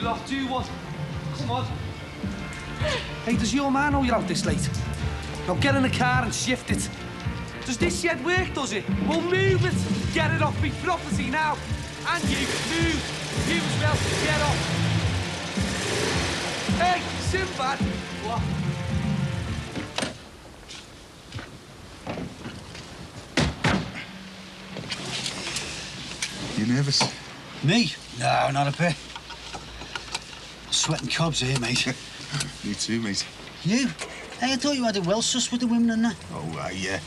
lot do what? Come on. Hey, does your man know you're out this late? Now get in the car and shift it. Does this shed work, does it? Well, move it. Get it off me property now. And you, move. You as well, get off. Hey, Sinbad. What? You nervous? Me? No, not a bit. Sweating cobs here, mate. Me too, mate. You? Hey, I thought you had it well sus with the women and that. Oh, yeah.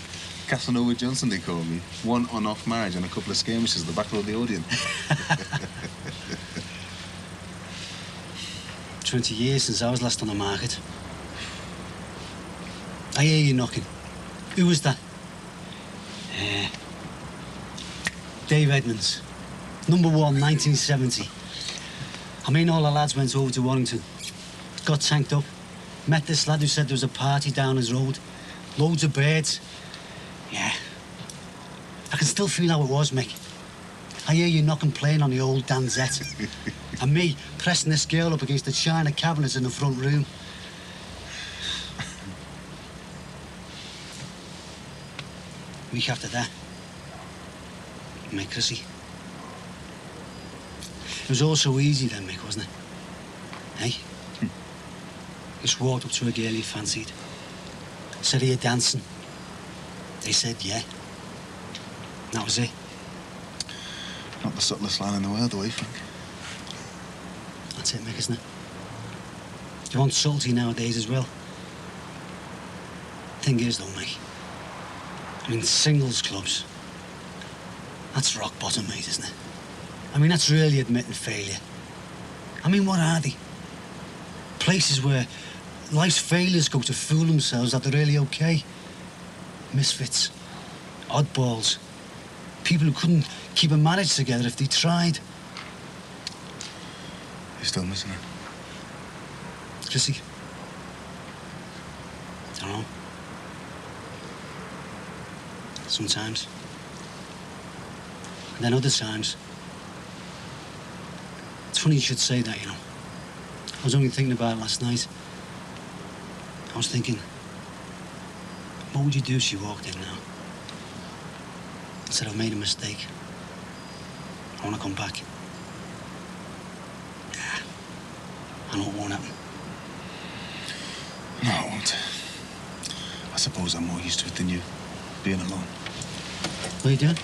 Casanova Johnson, they call me. 1 on-off marriage and a couple of skirmishes at the back of the Odeon. 20 years since I was last on the market. I hear you knocking. Who was that? Dave Edmonds. #1, 1970. I mean, all the lads went over to Warrington. Got tanked up. Met this lad who said there was a party down his road. Loads of birds. Yeah. I can still feel how it was, Mick. I hear you knocking playing on the old Danzette. And me pressing this girl up against the china cabinets in the front room. Week after that, Mick, Chrissy. It was all so easy then, Mick, wasn't it? Hey? Just walked up to a girl he fancied. Said, "Are you dancing?" They said, "Yeah." That was it. Not the subtlest line in the world, though, Frank? That's it, Mick, isn't it? You want salty nowadays as well. Thing is, though, Mick, I mean, singles clubs, that's rock bottom, mate, isn't it? I mean, that's really admitting failure. I mean, what are they? Places where life's failures go to fool themselves that they're really okay. Misfits, oddballs, people who couldn't keep a marriage together if they tried. You're still missing her? Chrissy? I don't know. Sometimes. And then other times. It's funny you should say that, you know. I was only thinking about it last night. I was thinking, what would you do if she walked in now? I said, "I've made a mistake. I want to come back." Yeah. I know it won't happen. No, it won't. I suppose I'm more used to it than you, being alone. What are you doing?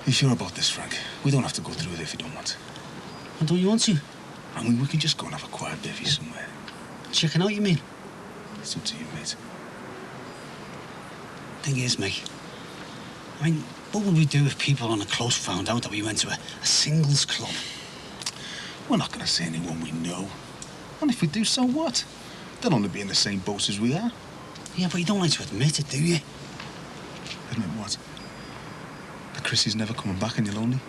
You sure about this, Frank? We don't have to go through it if you don't want. Well, don't you want to? I mean, we can just go and have a quiet bevy somewhere. Checking out, you mean? It's up to you, mate. Thing is, Mick, I mean, what would we do if people on the close found out that we went to a singles club? We're not going to say anyone we know. And if we do, so what? They'll only be in the same boat as we are. Yeah, but you don't like to admit it, do you? Admit what? That Chrissy's never coming back and you're lonely?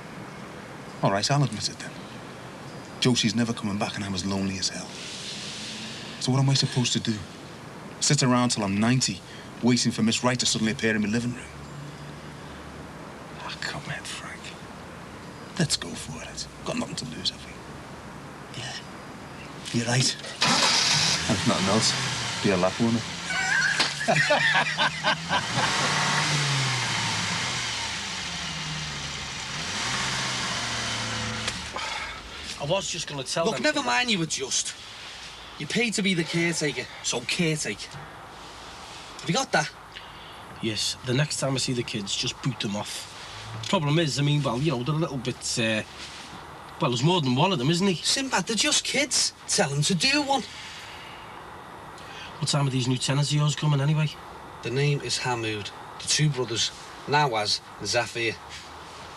All right, I'll admit it then. Josie's never coming back and I'm as lonely as hell. So what am I supposed to do? Sit around till I'm 90, waiting for Miss Wright to suddenly appear in my living room? Ah, come on, Frank. Let's go for it. Got nothing to lose, have we? Yeah, you're right. And if nothing else, be a laugh, won't it? I was just going to tell them... Look, never mind you adjust. You paid to be the caretaker, so caretake. Have you got that? Yes, the next time I see the kids, just boot them off. Problem is, I mean, well, you know, they're a little bit, well, there's more than one of them, isn't he? Sinbad, they're just kids. Tell them to do one. What time are these new tenants of yours coming, anyway? The name is Hamoud. The two brothers, Nawaz and Zafir.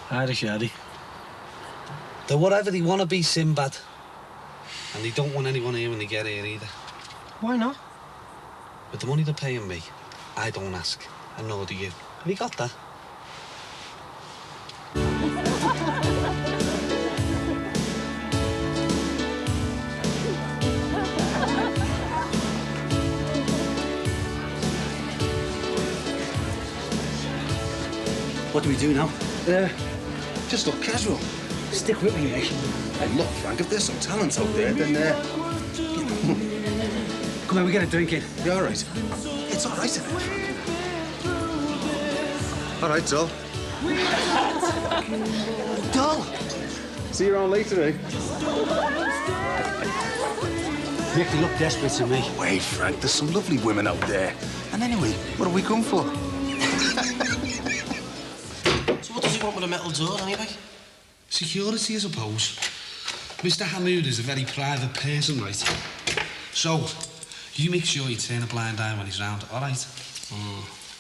Hardy, shady. They're whatever they want to be, Sinbad. And they don't want anyone here when they get here either. Why not? With the money they're paying me, I don't ask, and nor do you. Have you got that? What do we do now? Just look casual. Stick with me, mate. Hey, look, Frank, if there's some talent out there, then, Come on, we get a drink in. be all right. It's all right, isn't it, Frank? All right, Doll. Doll! See you around later, eh? Mick, they look desperate to me. Wait, Frank, there's some lovely women out there. And anyway, what have we come for? So what does he want with a metal door, anyway? Security, I suppose. Mr. Hamoud is a very private person, right? So, you make sure you turn a blind eye when he's round, all right?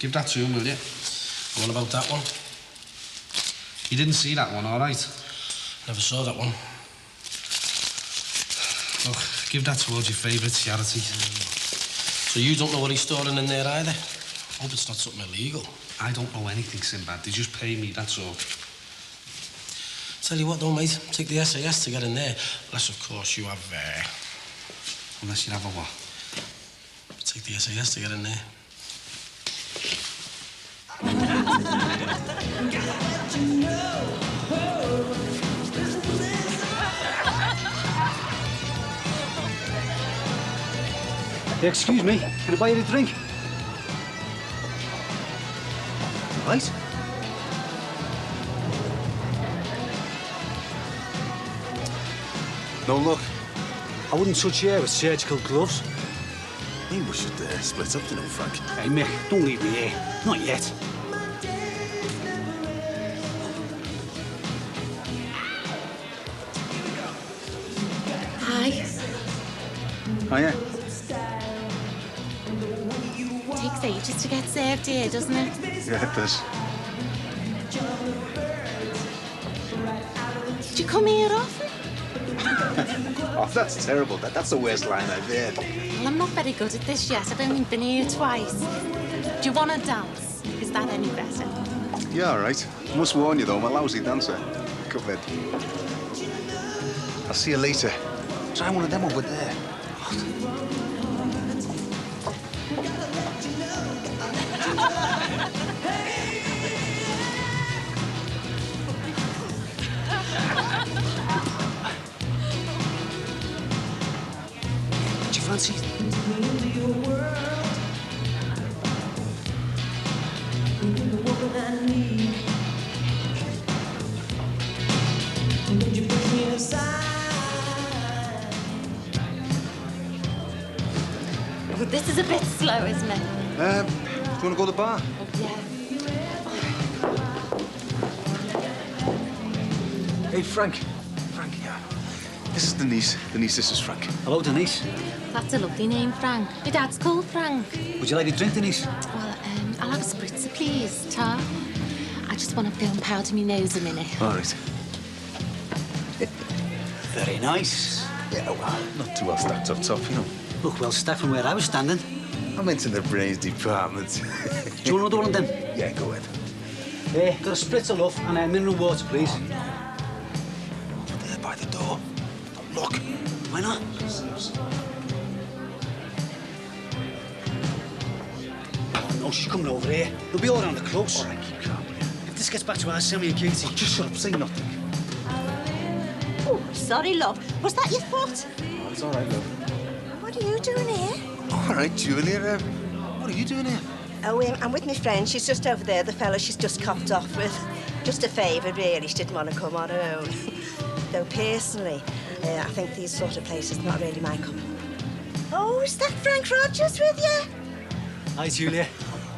Give that to him, will you? What about that one? You didn't see that one, all right? Never saw that one. Look, give that towards your favourite charity. So you don't know what he's storing in there either? Hope it's not something illegal. I don't know anything, Sinbad. They just pay me, that's all. Tell you what though, mate, take the SAS to get in there. Unless, of course, you have, Unless you have a what? take the SAS to get in there. Excuse me, can I buy you a drink? Right? No, look. I wouldn't touch your hair with surgical gloves. Maybe we should split up, you know, Frank. Hey, Mick, don't leave me here. Not yet. Hi. Oh, yeah? Takes ages to get served here, doesn't it? Yeah, it does. Did you come here often? Oh, that's terrible. That's the worst line I've heard. Well, I'm not very good at this yet. I've only been here twice. Do you want to dance? Is that any better? Yeah, all right. Must warn you, though, I'm a lousy dancer. Come in. I'll see you later. Try one of them over there. Do you fancy? Oh, this is a bit slow, isn't it? Do you want to go to the bar? Oh, yeah. Hey, Frank. Frank, yeah. This is Denise. Denise, this is Frank. Hello, Denise. That's a lovely name, Frank. Your dad's called Frank. Would you like a drink, Denise? Well, I'll have a spritzer, please, Tar. I just want to film powder my nose a minute. All right. Very nice. Yeah, well, not too well stacked up top, you know. Look, well stacked from where I was standing. I'm into the brains department. Do you want another one of them? Yeah, go ahead. Got a spritzer, love, and mineral water, please. There by the door. Don't look. Why not? Oh, no, she's coming over here. We'll be all around the close. All right, keep calm, will you? If this gets back to our Sammy and Katie. Oh, just shut up, say nothing. Oh, sorry, love. Was that your foot? Oh, it's all right, love. What are you doing here? All right, Julia. What are you doing here? Oh, I'm with my friend. She's just over there, the fella she's just copped off with. Just a favour, really. She didn't want to come on her own. Though, personally, I think these sort of places are not really my cup. Oh, is that Frank Rogers with you? Hi, Julia.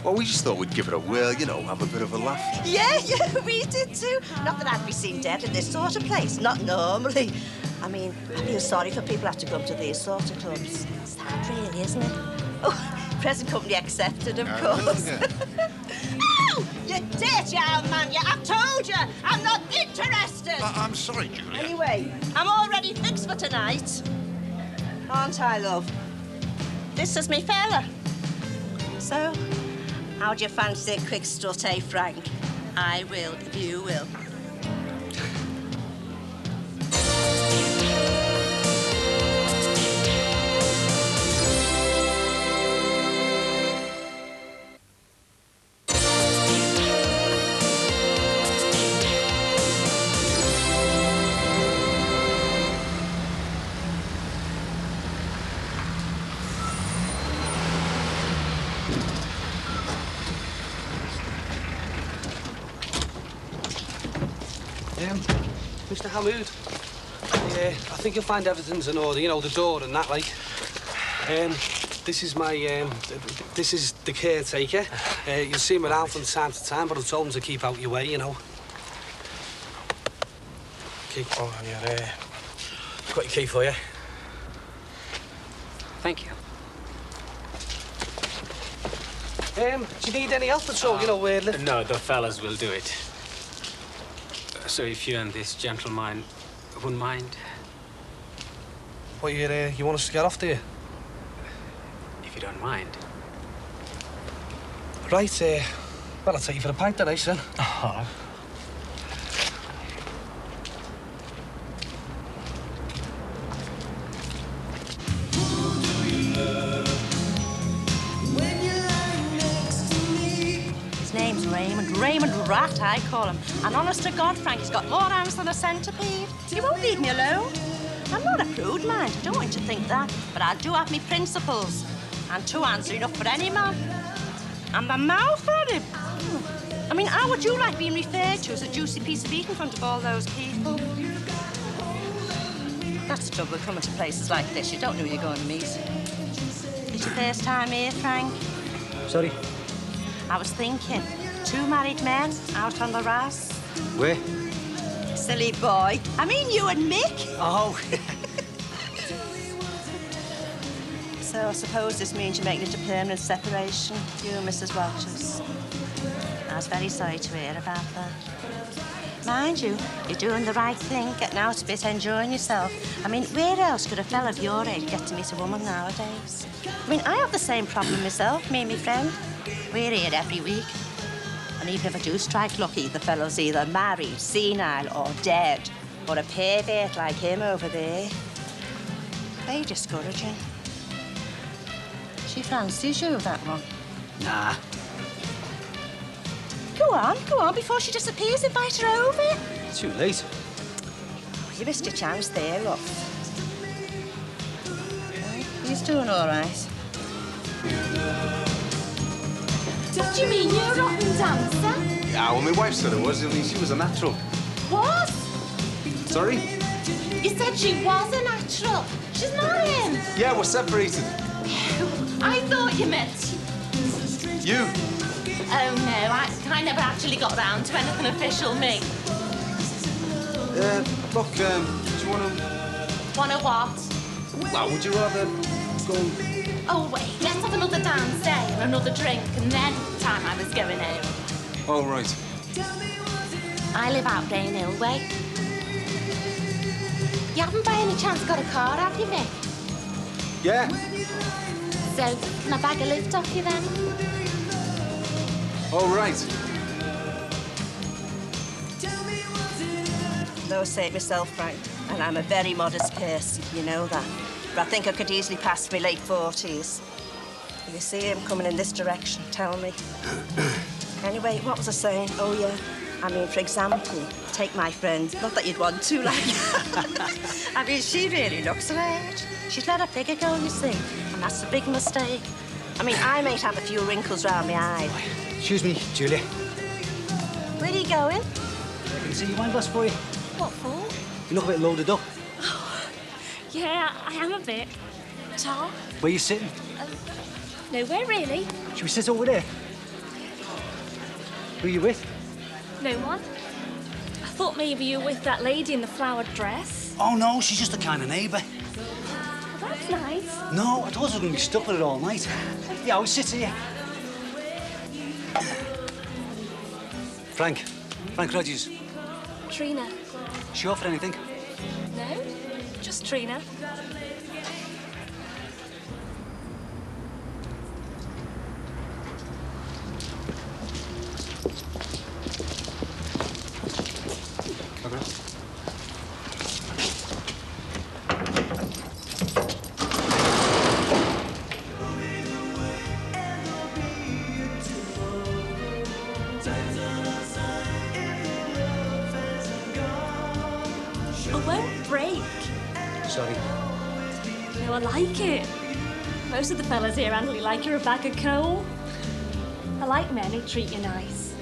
Well, we just thought we'd give it a whirl, you know, have a bit of a laugh. Yeah, we did too. Not that I'd be seen dead in this sort of place. Not normally. I mean, I feel sorry for people who have to come to these sort of clubs. It's hard, really, isn't it? Oh, present company accepted, of course. Ow! You dirty old man, you! I've told you! I'm not interested! I'm sorry, Julia. Anyway, I'm already fixed for tonight. Aren't I, love? This is me fella. So, how'd you fancy a quick strut, eh, Frank? I will, if you will. Mr. Hamoud. Yeah, I think you'll find everything's in order. You know, the door and that, like. This is my, this is the caretaker. You'll see him around from time to time, but I told him to keep out your way, you know. Key. Oh, yeah, got your key for you. Thank you. Do you need any help at all? You know, No, the fellas will do it. So if you and this gentleman wouldn't mind? What, you want us to get off there? If you don't mind. Right, well, I'll take you for a pint then, son. Oh. His name's Raymond. Raymond Rat, I call him. And honest to God, Frank, he's got more hands than a centipede. He won't leave me alone. I'm not a prude, mind. I don't want you to think that. But I do have me principles. And 2 hands are enough for any man. And the mouth on him. I mean, how would you like being referred to as a juicy piece of meat in front of all those people? That's the trouble with coming to places like this. You don't know who you're going to meet. It's your first time here, Frank? Sorry? I was thinking, 2 married men out on the Ras. Where? Silly boy. I mean, you and Mick. Oh. So I suppose this means you're making it a permanent separation, you and Mrs. Rogers. I was very sorry to hear about that. Mind you, you're doing the right thing, getting out a bit, enjoying yourself. I mean, where else could a fella of your age get to meet a woman nowadays? I mean, I have the same problem myself, me and my friend. We're here every week. And even if I do strike lucky, the fellow's either married, senile, or dead, or a pervert like him over there. Very discouraging. She fancies you, that one. Nah. Go on, before she disappears, invite her over. Too late. Oh, you missed your chance there, look. He's doing all right. What do you mean, you're a rotten dancer? Yeah, well, my wife said it was. I mean, she was a natural. What? Sorry? You said she was a natural. She's not him. Yeah, we're separated. I thought you meant... You? Oh, no, I never actually got round to anything official, me. Look, do you want to... Wanna what? Well, would you rather go... Oh, wait, let's have another dance day and another drink, and then time I was going home. Oh, right. I live out Rainhill way. You haven't by any chance got a car, have you, Mick? Yeah. So, can I bag a lift off you then? Oh, right. Though say it myself, Frank, and I'm a very modest person, you know that. But I think I could easily pass my late 40s. If you see him coming in this direction, tell me. Anyway, what was I saying? Oh, yeah. I mean, for example, take my friend. Not that you'd want to, like. I mean, she really looks her age. She's let a figure go, you see, and that's a big mistake. I mean, I might have a few wrinkles round my eye. Excuse me, Julia. Where are you going? I can see your wine glass for you. What for? You look a bit loaded up. Yeah, I am a bit. Tom? Where you sitting? Nowhere really. Should we sit over there? Who are you with? No one. I thought maybe you were with that lady in the flowered dress. Oh, no, she's just a kind of neighbour. Well, that's nice. No, I thought I was going to be stuck with it all night. Yeah, I was sitting here. Frank Rogers. Trina. She offered anything? No, just Trina. It won't break. Sorry. No, I like it. Most of the fellas here handle you like you're a bag of coal. I like men who treat you nice.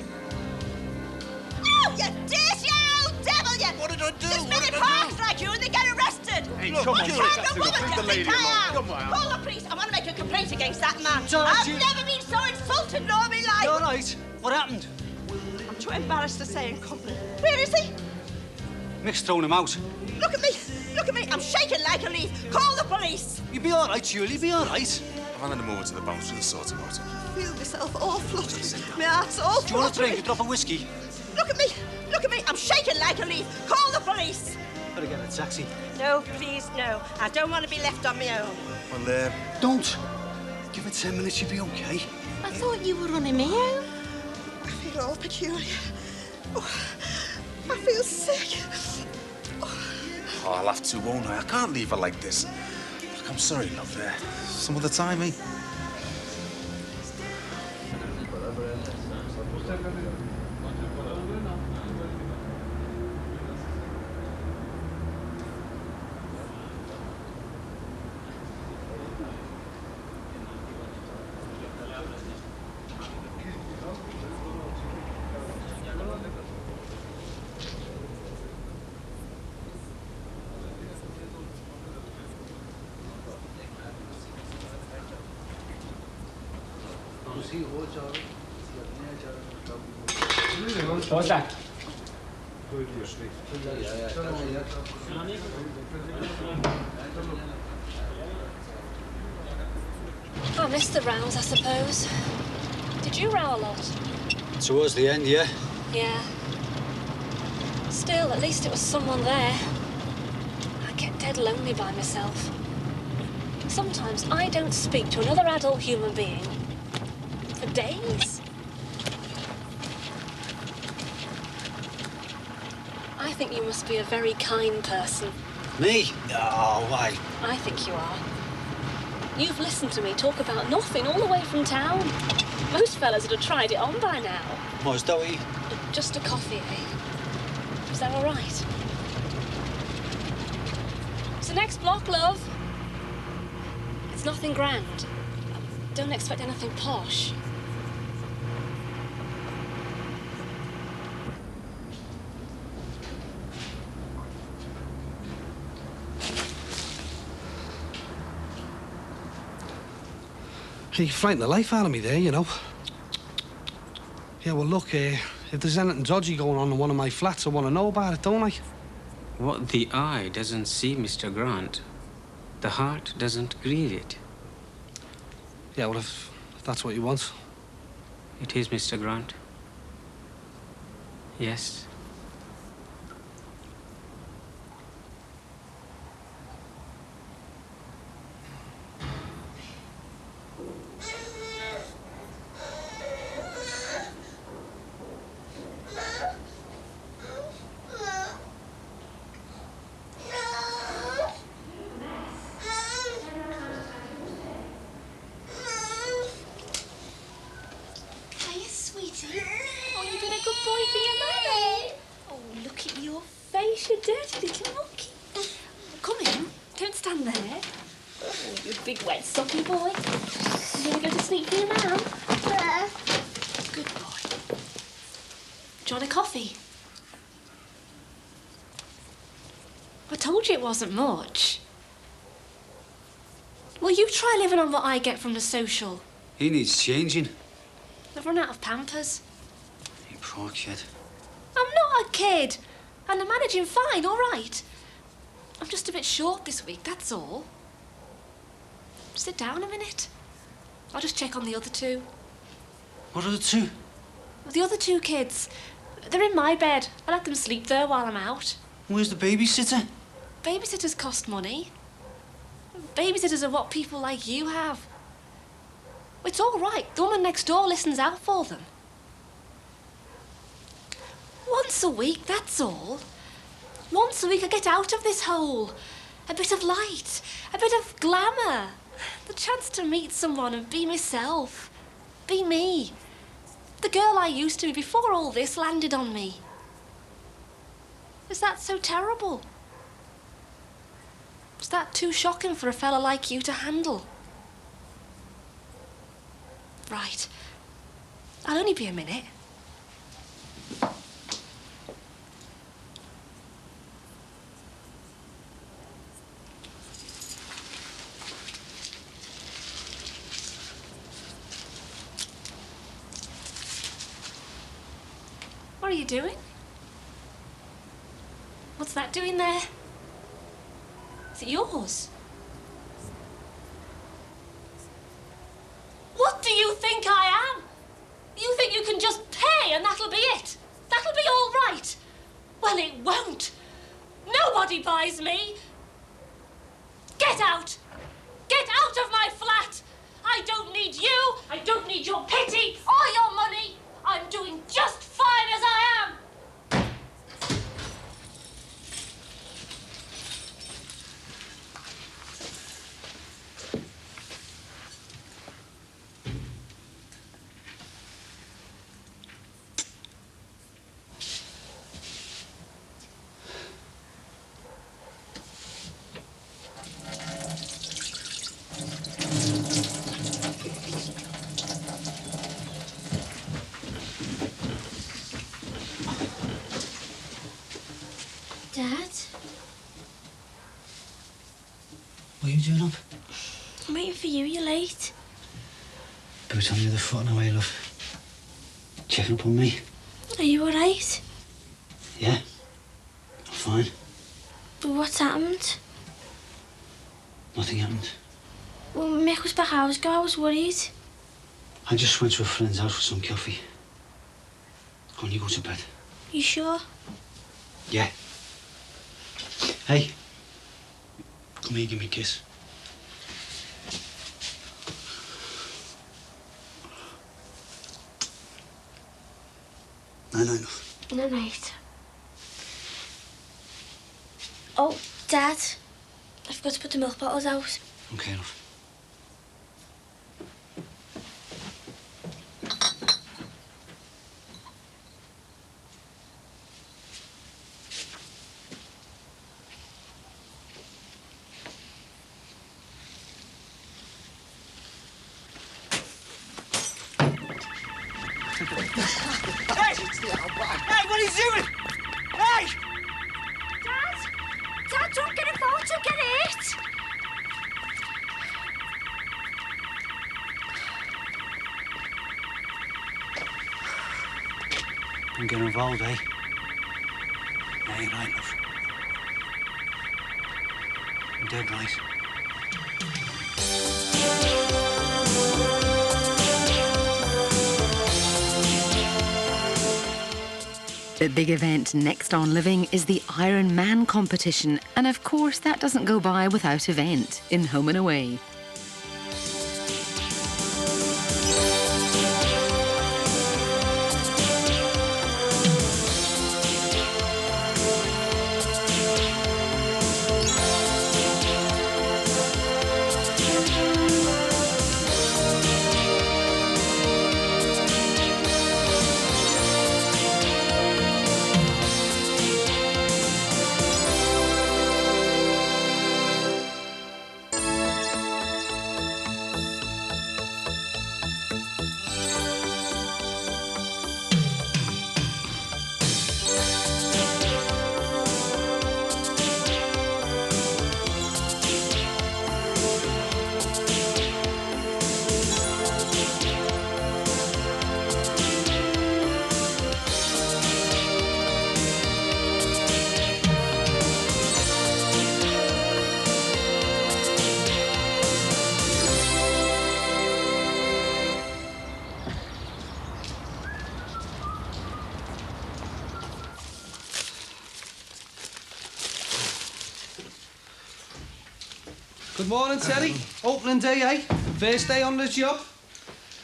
Oh, you dirty old devil, you! What did I do? There's been Hey, come on, leave the lady alone. Come on. Call the police. I want to make a complaint against that man. It's all right, I've you- never been so insulted in all my life. You all right? What happened? I'm too embarrassed to say in company. Where is he? Mick's thrown him out. Look at me. Look at me. I'm shaking like a leaf. Call the police. You'll be all right, Julie. Be all right. I've handed him over to the bouncer to sort him out. I feel myself all flustered. My heart's all Do you want a fluttering. drink? A drop of whiskey? Look at me. Look at me. I'm shaking like a leaf. Call the police. Better get a taxi. No, please, no. I don't want to be left on my own. Well, Don't. Give it 10 minutes, you'll be okay. I thought you were running me out. I feel all peculiar. Oh, I feel sick. oh, I'll have to, won't I? I can't leave her like this. Look, I'm sorry, love. Some other time, eh? What's that? I missed the rows, I suppose. Did you row a lot? Towards the end, yeah. Yeah. Still, at least it was someone there. I get dead lonely by myself. Sometimes I don't speak to another adult human being for days. I think you must be a very kind person. Me? Oh, why? I think you are. You've listened to me talk about nothing all the way from town. Most fellas would have tried it on by now. What's that we? Just a coffee, eh? Is that all right? It's the next block, love. It's nothing grand. Don't expect anything posh. You frightened the life out of me there, you know. Yeah, well, look, if there's anything dodgy going on in one of my flats, I want to know about it, don't I? What the eye doesn't see, Mr. Grant, the heart doesn't grieve it. Yeah, well, if that's what you want. It is, Mr. Grant. Yes. Hiya, sweetie. Oh, you've been a good boy for your mummy. Oh, look at your face, you dirty little monkey. Come in. Don't stand there. Oh, you big wet socky boy. You gonna go to sleep for your mum? Good boy. Do you want a coffee? I told you it wasn't much. Well, you try living on what I get from the social. He needs changing. I've run out of Pampers. You poor kid. I'm not a kid. And I'm managing fine, all right. I'm just a bit short this week, that's all. Sit down a minute. I'll just check on the other two. What are the two? The other two kids. They're in my bed. I let them sleep there while I'm out. Where's the babysitter? Babysitters cost money. Babysitters are what people like you have. It's all right. The woman next door listens out for them. Once a week, that's all. Once a week I get out of this hole. A bit of light, a bit of glamour. The chance to meet someone and be myself. Be me. The girl I used to be before all this landed on me. Is that so terrible? Is that too shocking for a fella like you to handle? Right. I'll only be a minute. are you doing? What's that doing there? Is it yours? What do you think I am? You think you can just pay and that'll be it? That'll be all right? Well, it won't. Nobody buys me. Get out! Get out of my flat! I don't need you, I don't need your pity or your money. I'm doing just fine as I am. Dad? What are you doing up? I'm waiting for you, you're late. Boots on the other foot on the way, love. Checking up on me. Are you alright? Yeah. I'm fine. But what's happened? Nothing happened. Well, Mick was back hours ago, I was worried. I just went to a friend's house for some coffee. Go on, you go to bed. You sure? Yeah. Hey. Come here, give me a kiss. No, love. No, mate. Oh, Dad. I forgot to put the milk bottles out. Okay, love. Hey, what are you doing? Hey! Dad! Dad, don't get involved, you'll get hit! Don't get involved, eh? Yeah, you're right, love. I'm dead right. The big event next on Living is the Iron Man competition, and of course that doesn't go by without event in Home and Away. Good morning, Terry. Opening day, eh? First day on the job.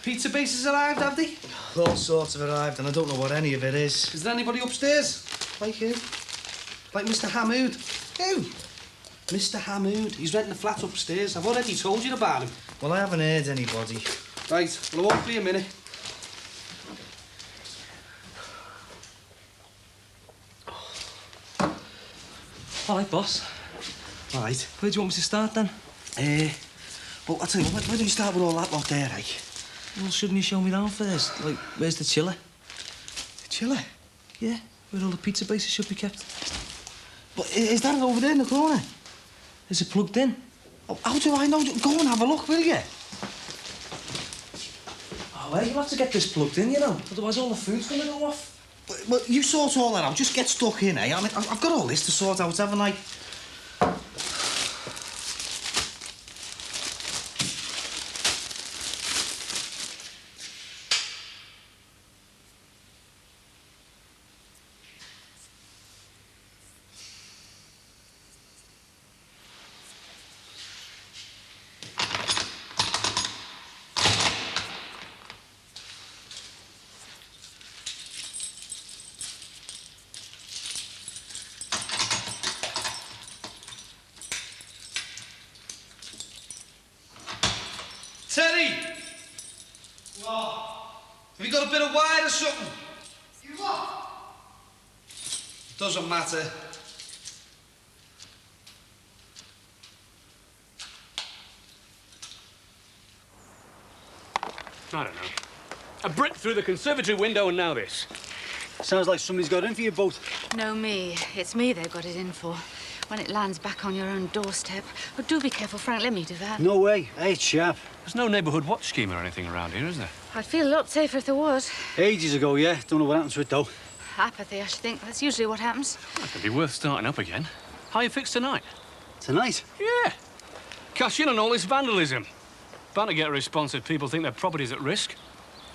Pizza bases arrived, have they? All sorts have arrived, and I don't know what any of it is. Is there anybody upstairs? Like who? Like Mr. Hamoud. Who? Mr. Hamoud. He's renting a flat upstairs. I've already told you about him. Well, I haven't heard anybody. Right, well, I won't be a minute. All right, boss. All right. Where do you want me to start, then? Well, I'll tell you, where do you start with all that lot there, eh? Well, shouldn't you show me round first? Like, where's the chiller? The chiller? Yeah, where all the pizza bases should be kept. But is that over there in the corner? Is it plugged in? Oh, how do I know? Go and have a look, will you? Oh, well, you'll have to get this plugged in, you know. Otherwise, all the food's going to go off. Well, you sort all that out. Just get stuck in, eh? I mean, I've got all this to sort out, haven't I? Terry! What? Have you got a bit of wire or something? You what? Doesn't matter. I don't know. A brick through the conservatory window and now this. Sounds like somebody's got in for you both. No, me. It's me they've got it in for. When it lands back on your own doorstep. But do be careful, Frank. Let me do that. No way. Hey, it's sharp. There's no neighbourhood watch scheme or anything around here, is there? I'd feel a lot safer if there was. Ages ago, yeah. Don't know what happened to it, though. Apathy, I should think. That's usually what happens. Well, it could be worth starting up again. How you fixed tonight? Tonight? Yeah. Cash in on all this vandalism. Bound to get a response if people think their property's at risk.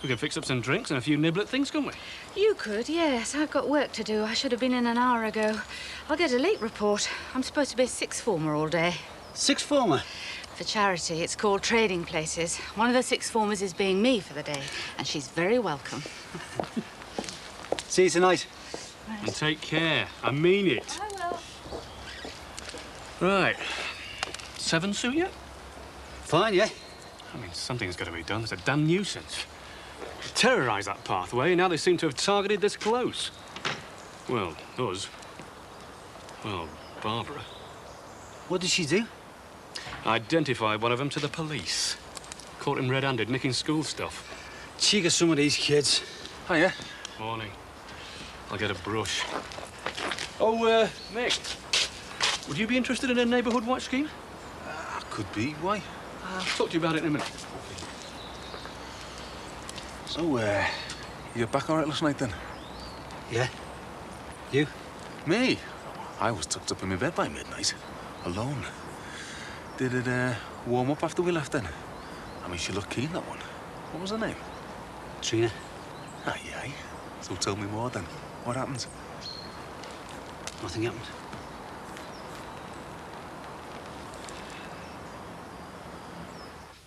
We can fix up some drinks and a few niblet things, couldn't we? You could, yes. I've got work to do. I should have been in an hour ago. I'll get a late report. I'm supposed to be a sixth former all day. Sixth former? For charity. It's called Trading Places. One of the sixth formers is being me for the day, and she's very welcome. See you tonight. Right. And take care. I mean it. I will. Right. 7 suit you? Fine, yeah. I mean, something's got to be done. It's a damn nuisance. Terrorised that pathway, and now they seem to have targeted this close. Well, us. Well, Barbara. What did she do? Identified one of them to the police. Caught him red-handed, nicking school stuff. Cheek of some of these kids. Hiya. Morning. I'll get a brush. Oh, Mick. Would you be interested in a neighbourhood watch scheme? Could be. Why? I'll talk to you about it in a minute. So, you got back all right last night, then? Yeah. You? Me? I was tucked up in my bed by midnight. Alone. Did it, warm up after we left, then? I mean, she looked keen, that one. What was her name? Trina. Aye, aye. So tell me more, then. What happened? Nothing happened.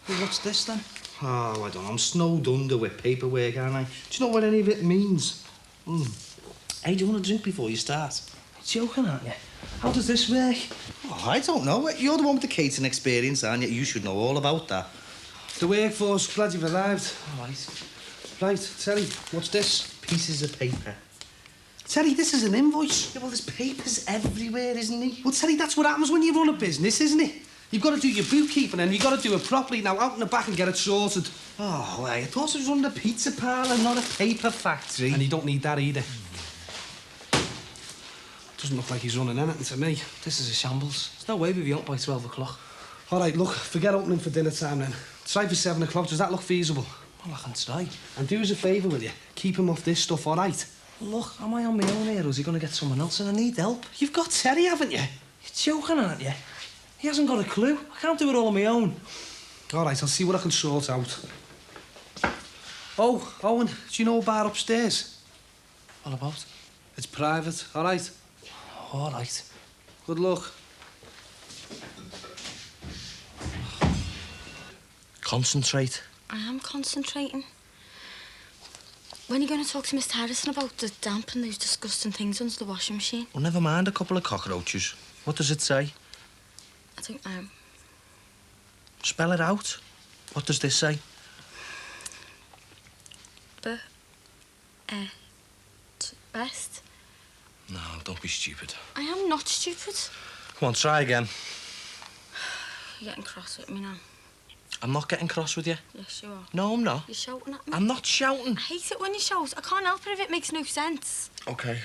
Well, what's this, then? Oh, I don't know. I'm snowed under with paperwork, aren't I? Do you know what any of it means? Hey, do you want a drink before you start? You're joking, aren't you? How does this work? Oh, I don't know. You're the one with the catering experience, aren't you? You should know all about that. The workforce, glad you've arrived. All right. Right, Terry, what's this? Pieces of paper. Terry, this is an invoice. Yeah, well, there's papers everywhere, isn't he? Well, Terry, that's what happens when you run a business, isn't it? You've got to do your bookkeeping and you've got to do it properly. Now, out in the back and get it sorted. Oh, well, I thought it was running a pizza parlour, not a paper factory. And you don't need that either. Doesn't look like he's running anything to me. This is a shambles. There's no way we'll be out by 12 o'clock. All right, look, forget opening for dinner time then. Try for 7 o'clock. Does that look feasible? Well, I can try. And do us a favour, will you? Keep him off this stuff, all right? Look, am I on my own here or is he going to get someone else and I need help? You've got Terry, haven't you? You're joking, aren't you? He hasn't got a clue. I can't do it all on my own. All right, I'll see what I can sort out. Oh, Owen, do you know a bar upstairs? What about? It's private, all right? All right. Good luck. Concentrate. I am concentrating. When are you going to talk to Mr. Harrison about the damp and those disgusting things under the washing machine? Well, never mind a couple of cockroaches. What does it say? I don't know. Spell it out. What does this say? Best. No, don't be stupid. I am not stupid. Come on, try again. You're getting cross with me now. I'm not getting cross with you. Yes, you are. No, I'm not. You're shouting at me. I'm not shouting. I hate it when you shout. I can't help it if it makes no sense. OK.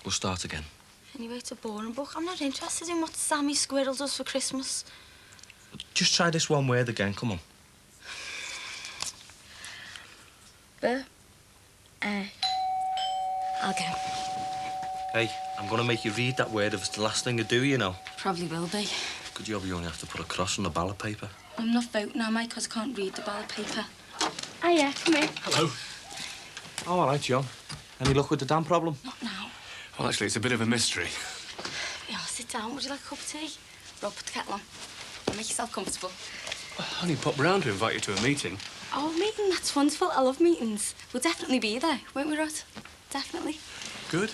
We'll start again. Anyway, it's a boring book. I'm not interested in what Sammy Squirrel does for Christmas. Just try this one word again, come on. I'll go. Hey, I'm going to make you read that word if it's the last thing I do, you know. Probably will be. Good job you only have to put a cross on the ballot paper. I'm not voting, am I? Because I can't read the ballot paper. Hiya, come in. Hello. Oh, all right, John. Any luck with the damn problem? Not now. Well, actually, it's a bit of a mystery. Yeah, sit down. Would you like a cup of tea? Rob, put the kettle on. Make yourself comfortable. I only popped round to invite you to a meeting. Oh, meeting, that's wonderful. I love meetings. We'll definitely be there, won't we, Rod? Definitely. Good.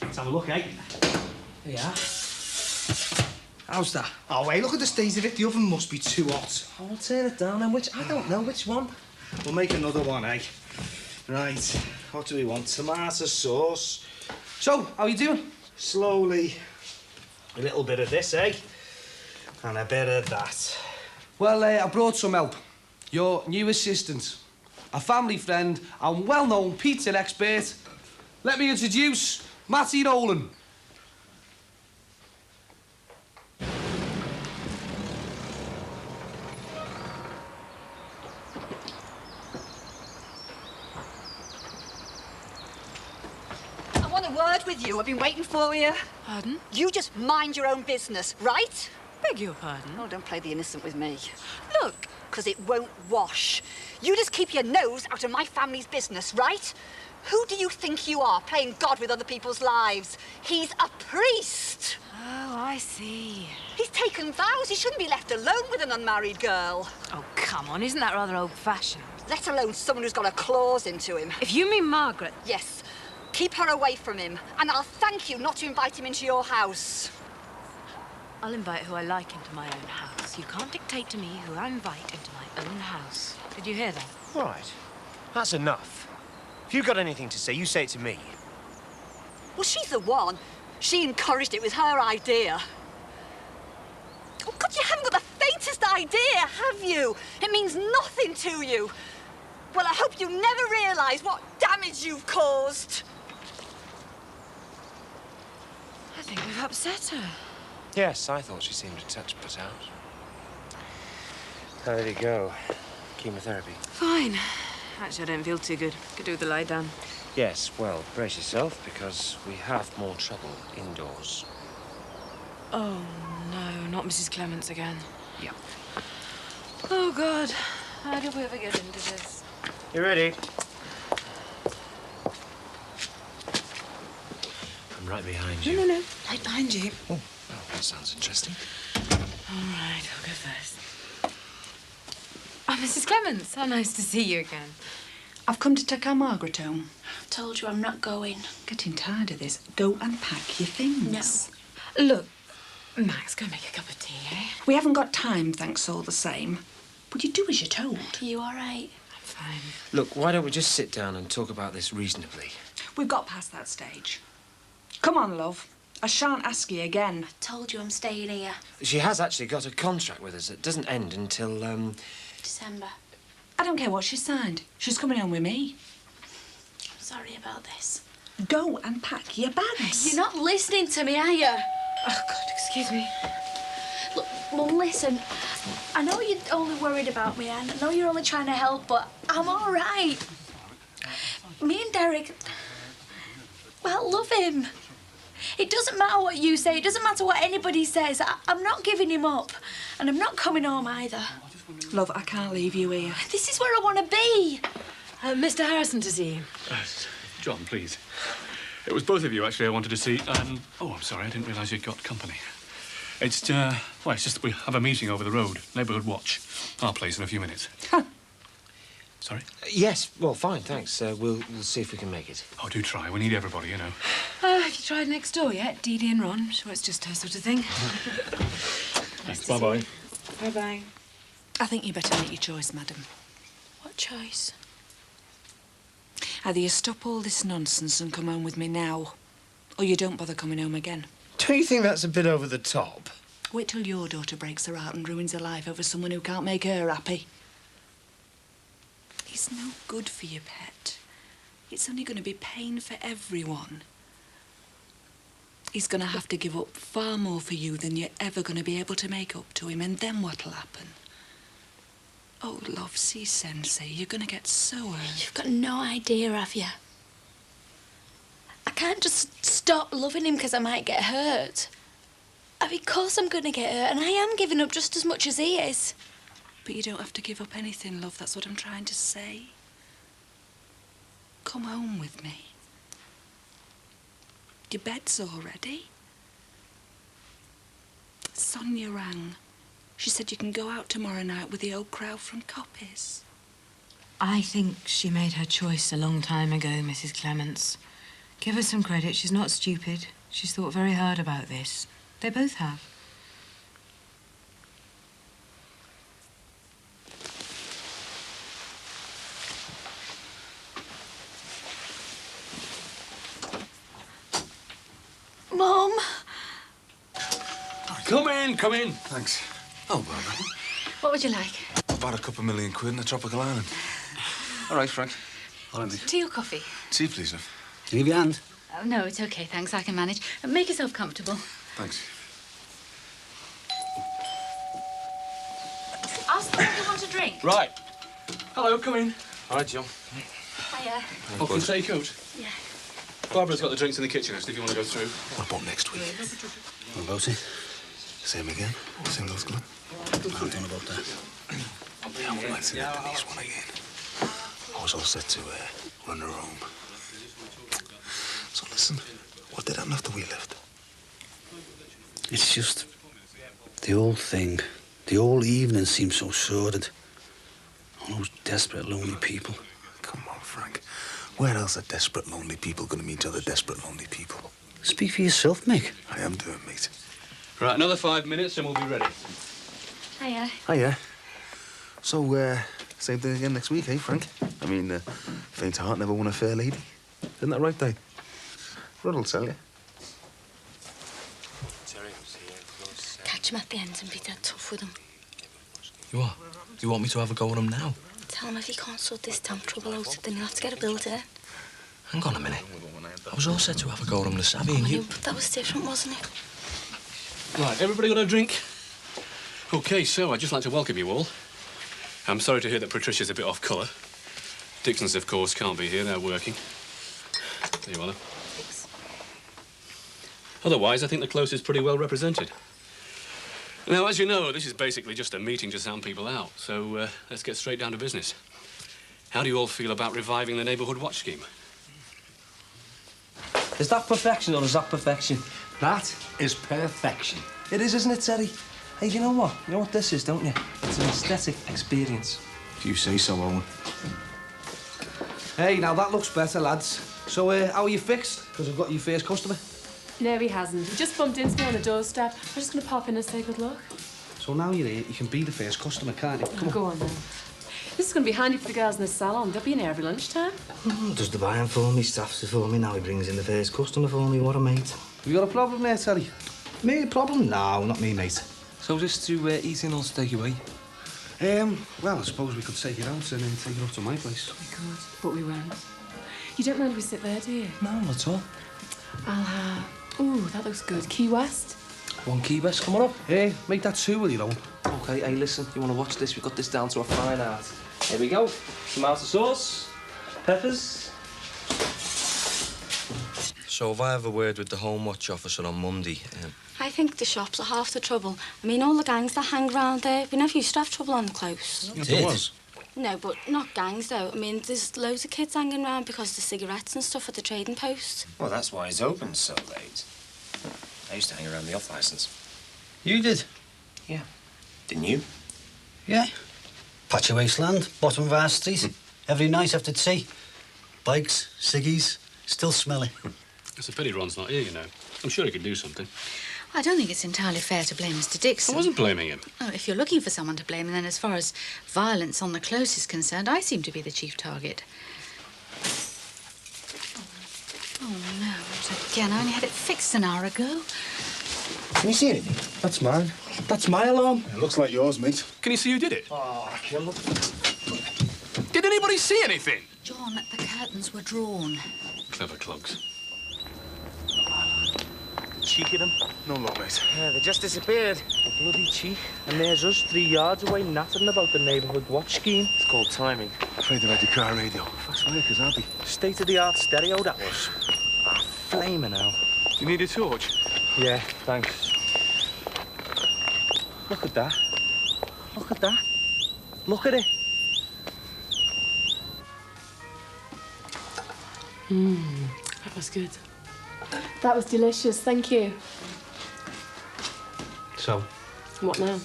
Let's have a look, eh? Yeah. How's that? Oh, wait, look at the state of it. The oven must be too hot. Oh, I'll turn it down and I don't know which one. We'll make another one, eh? Right, what do we want? Tomato sauce. So, how you doing? Slowly. A little bit of this, eh? And a bit of that. Well, I brought some help. Your new assistant. A family friend and well-known pizza expert. Let me introduce Matty Nolan. I want a word with you. I've been waiting for you. Pardon? You just mind your own business, right? Beg your pardon? Oh, don't play the innocent with me. Look, because it won't wash. You just keep your nose out of my family's business, right? Who do you think you are, playing God with other people's lives? He's a priest. Oh, I see. He's taken vows. He shouldn't be left alone with an unmarried girl. Oh, come on. Isn't that rather old-fashioned? Let alone someone who's got a clause into him. If you mean Margaret... Yes. Keep her away from him, and I'll thank you not to invite him into your house. I'll invite who I like into my own house. You can't dictate to me who I invite into my own house. Did you hear that? Right. That's enough. If you've got anything to say, you say it to me. Well, she's the one. She encouraged it. It was her idea. Oh, God, you haven't got the faintest idea, have you? It means nothing to you. Well, I hope you never realise what damage you've caused. I think we've upset her. Yes, I thought she seemed a touch put out. How did it go? Chemotherapy? Fine. Actually, I don't feel too good. Could do with a lie down. Yes, well, brace yourself, because we have more trouble indoors. Oh, no, not Mrs. Clements again. Yeah. Oh, God. How did we ever get into this? You ready? I'm right behind you. No. Right behind you. Oh, that sounds interesting. All right, I'll go first. Oh, Mrs. Clements, how nice to see you again. I've come to take our Margaret home. Told you I'm not going. Getting tired of this. Go and pack your things. No. Look, Max, go make a cup of tea, eh? we haven't got time, thanks all the same. Would you do as you're told? Are you all right? I'm fine. Look, why don't we just sit down and talk about this reasonably? We've got past that stage. Come on, love. I shan't ask you again. Told you I'm staying here. She has actually got a contract with us that doesn't end until, December. I don't care what she signed. She's coming home with me. I'm sorry about this. Go and pack your bags. You're not listening to me, are you? Oh, God, excuse me. Look, Mum, listen. I know you're only worried about me, and I know you're only trying to help, but I'm all right. Me and Derek, well, love him. It doesn't matter what you say. It doesn't matter what anybody says. I'm not giving him up, and I'm not coming home either. Love, I can't leave you here. This is where I want to be. Mr. Harrison to see you. John, please. It was both of you, actually, I wanted to see. Oh, I'm sorry, I didn't realise you'd got company. It's, well, it's just that we have a meeting over the road. Neighbourhood Watch. Our place in a few minutes. Sorry? Yes, well, fine, thanks. We'll see if we can make it. Oh, do try. We need everybody, you know. Have you tried next door yet? Dee Dee and Ron? I'm sure it's just her sort of thing. Thanks, bye-bye. Bye-bye. I think you better make your choice, madam. What choice? Either you stop all this nonsense and come home with me now, or you don't bother coming home again. Don't you think that's a bit over the top? Wait till your daughter breaks her heart and ruins her life over someone who can't make her happy. He's no good for you, pet. It's only going to be pain for everyone. He's going to have to give up far more for you than you're ever going to be able to make up to him, and then what'll happen? Oh, love, see, Sensei, you're going to get so hurt. You've got no idea, have you? I can't just stop loving him because I might get hurt. I mean, of course I'm going to get hurt, and I am giving up just as much as he is. But you don't have to give up anything, love, that's what I'm trying to say. Come home with me. Your bed's all ready. Sonia rang. She said you can go out tomorrow night with the old crowd from Coppice. I think she made her choice a long time ago, Mrs. Clements. Give her some credit. She's not stupid. She's thought very hard about this. They both have. Mum! Come in, come in. Thanks. Oh, Barbara. What would you like? About a couple £1 million in a tropical island. All right, Frank. All right, Tea or coffee? Tea, please, love. Can I give you a hand? Oh, no, it's okay, thanks. I can manage. Make yourself comfortable. Thanks. Ask them if they want a drink. Right. Hello, come in. All right, Joe. Hiya. Oh, can you take your coat? Yeah. Barbara's got the drinks in the kitchen, if you want to go through. What about next week? What about it? Same again? Same old club? I don't know about that. Yeah, we might see that Denise one again. I was all set to run her home. So listen, what did happen after we left? It's just the whole thing. The whole evening seemed so sordid. All those desperate, lonely people. Come on, Frank. Where else are desperate, lonely people going to meet other desperate, lonely people? Speak for yourself, Mick. I am doing, mate. Right, another 5 minutes and we'll be ready. Hiya. Hiya. So, same thing again next week, eh, Frank? I mean, faint heart never won a fair lady. Isn't that right, Dave? Rod'll tell you. Catch him at the end and be dead tough with him. You what? You want me to have a go at him now? Tell him if he can't sort this damn trouble out, then he'll have to get a builder. Hang on a minute. I was all set to have a go at him this savvy, and you... That was different, wasn't it? Right, everybody got a drink? OK, so I'd just like to welcome you all. I'm sorry to hear that Patricia's a bit off colour. Dixon's, of course, can't be here. They're working. There you are. Thanks. Otherwise, I think the close is pretty well represented. Now, as you know, this is basically just a meeting to sound people out, so let's get straight down to business. How do you all feel about reviving the neighbourhood watch scheme? Is that perfection or is that perfection? That is perfection. It is, isn't it, Teddy? Hey, do you know what? You know what this is, don't you? It's an aesthetic experience. If you say so, Owen. Hey, now that looks better, lads. So, how are you fixed? Because I've got your first customer. No, he hasn't. He just bumped into me on the doorstep. I'm just going to pop in and say good luck. So now you're here, you can be the first customer, can't you? Come on. Go on, then. This is going to be handy for the girls in the salon. They'll be in here every lunchtime. Does the buying for me, staffs it for me, now he brings in the first customer for me. What a mate. You got a problem there, Terry? Me, a problem? No, not me, mate. So just to eat in or to take away? Well, I suppose we could take it out and then take it up to my place. We could, but we won't. You don't mind if we sit there, do you? No, not at all. I'll have... Ooh, that looks good. Key West? One Key West coming up. Hey, make that two, will you, Owen? OK, hey, listen, you want to watch this? We've got this down to a fine art. Here we go. Tomato sauce, peppers. So if I have a word with the Home Watch officer on Monday... I think the shops are half the trouble. I mean, all the gangs that hang around there, we never used to have trouble on the close. There was? No, but not gangs, though. I mean, there's loads of kids hanging around because of the cigarettes and stuff at the trading post. Well, that's why it's open so late. I used to hang around the off-licence. You did? Yeah. Didn't you? Yeah. Patch of wasteland, bottom of our street. Every night after tea. Bikes, ciggies, still smelly. It's a pity Ron's not here, you know. I'm sure he could do something. I don't think it's entirely fair to blame Mr. Dixon. I wasn't blaming him. Oh, if you're looking for someone to blame, then as far as violence on the close is concerned, I seem to be the chief target. Oh, no, not again. I only had it fixed an hour ago. Can you see anything? That's mine. That's my alarm. It looks like yours, mate. Can you see who did it? Oh, well, look. Did anybody see anything? John, the curtains were drawn. Clever clugs. Cheek of them. No luck, mate. Yeah, they just disappeared. The bloody cheek. And there's us 3 yards away nattering about the neighbourhood watch scheme. It's called timing. Afraid they've had your car radio. Fast workers, aren't they? State-of-the-art stereo, that was. Flaming hell. You need a torch? Yeah, thanks. Look at that. Look at that. Look at it. That was good. That was delicious, thank you. So, What now?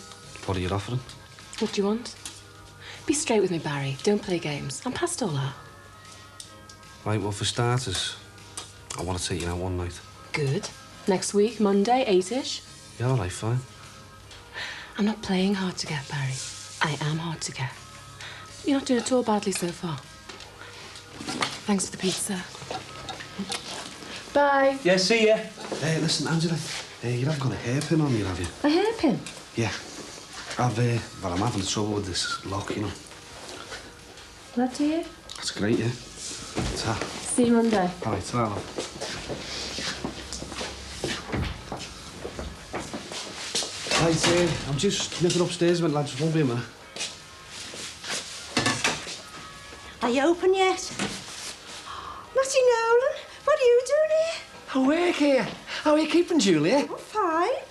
what are you offering? What do you want? Be straight with me, Barry. Don't play games. I'm past all that. Right, well, for starters, I want to take you out one night. Good. Next week, Monday, 8-ish. Yeah, all right, fine. I'm not playing hard to get, Barry. I am hard to get. You're not doing at all badly so far. Thanks for the pizza. Bye. Yeah, see ya. Hey, listen, Angela, you haven't got a hairpin on you, have you? A hairpin? Yeah. I'm having trouble with this lock, you know. Glad to hear. That's great, yeah. Ta. See you Monday. All right, ta, love. Right, I'm just nipping upstairs, mate, lads. Won't be a minute. Are you open yet? Matty Nolan, what are you doing here? I work here. How are you keeping, Julia? Oh, fine.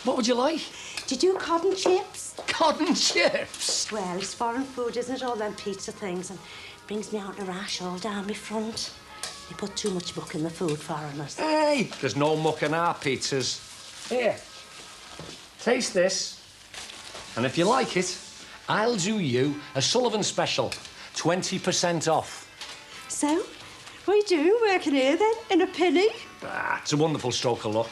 What would you like? Do you do cotton chips? Cotton chips? Well, it's foreign food, isn't it? All them pizza things, and brings me out a rash all down my front. They put too much muck in the food, foreigners. Hey, there's no muck in our pizzas. Here, taste this. And if you like it, I'll do you a Sullivan special. 20% off. So, what are you doing working here then, in a penny? Ah, it's a wonderful stroke of luck.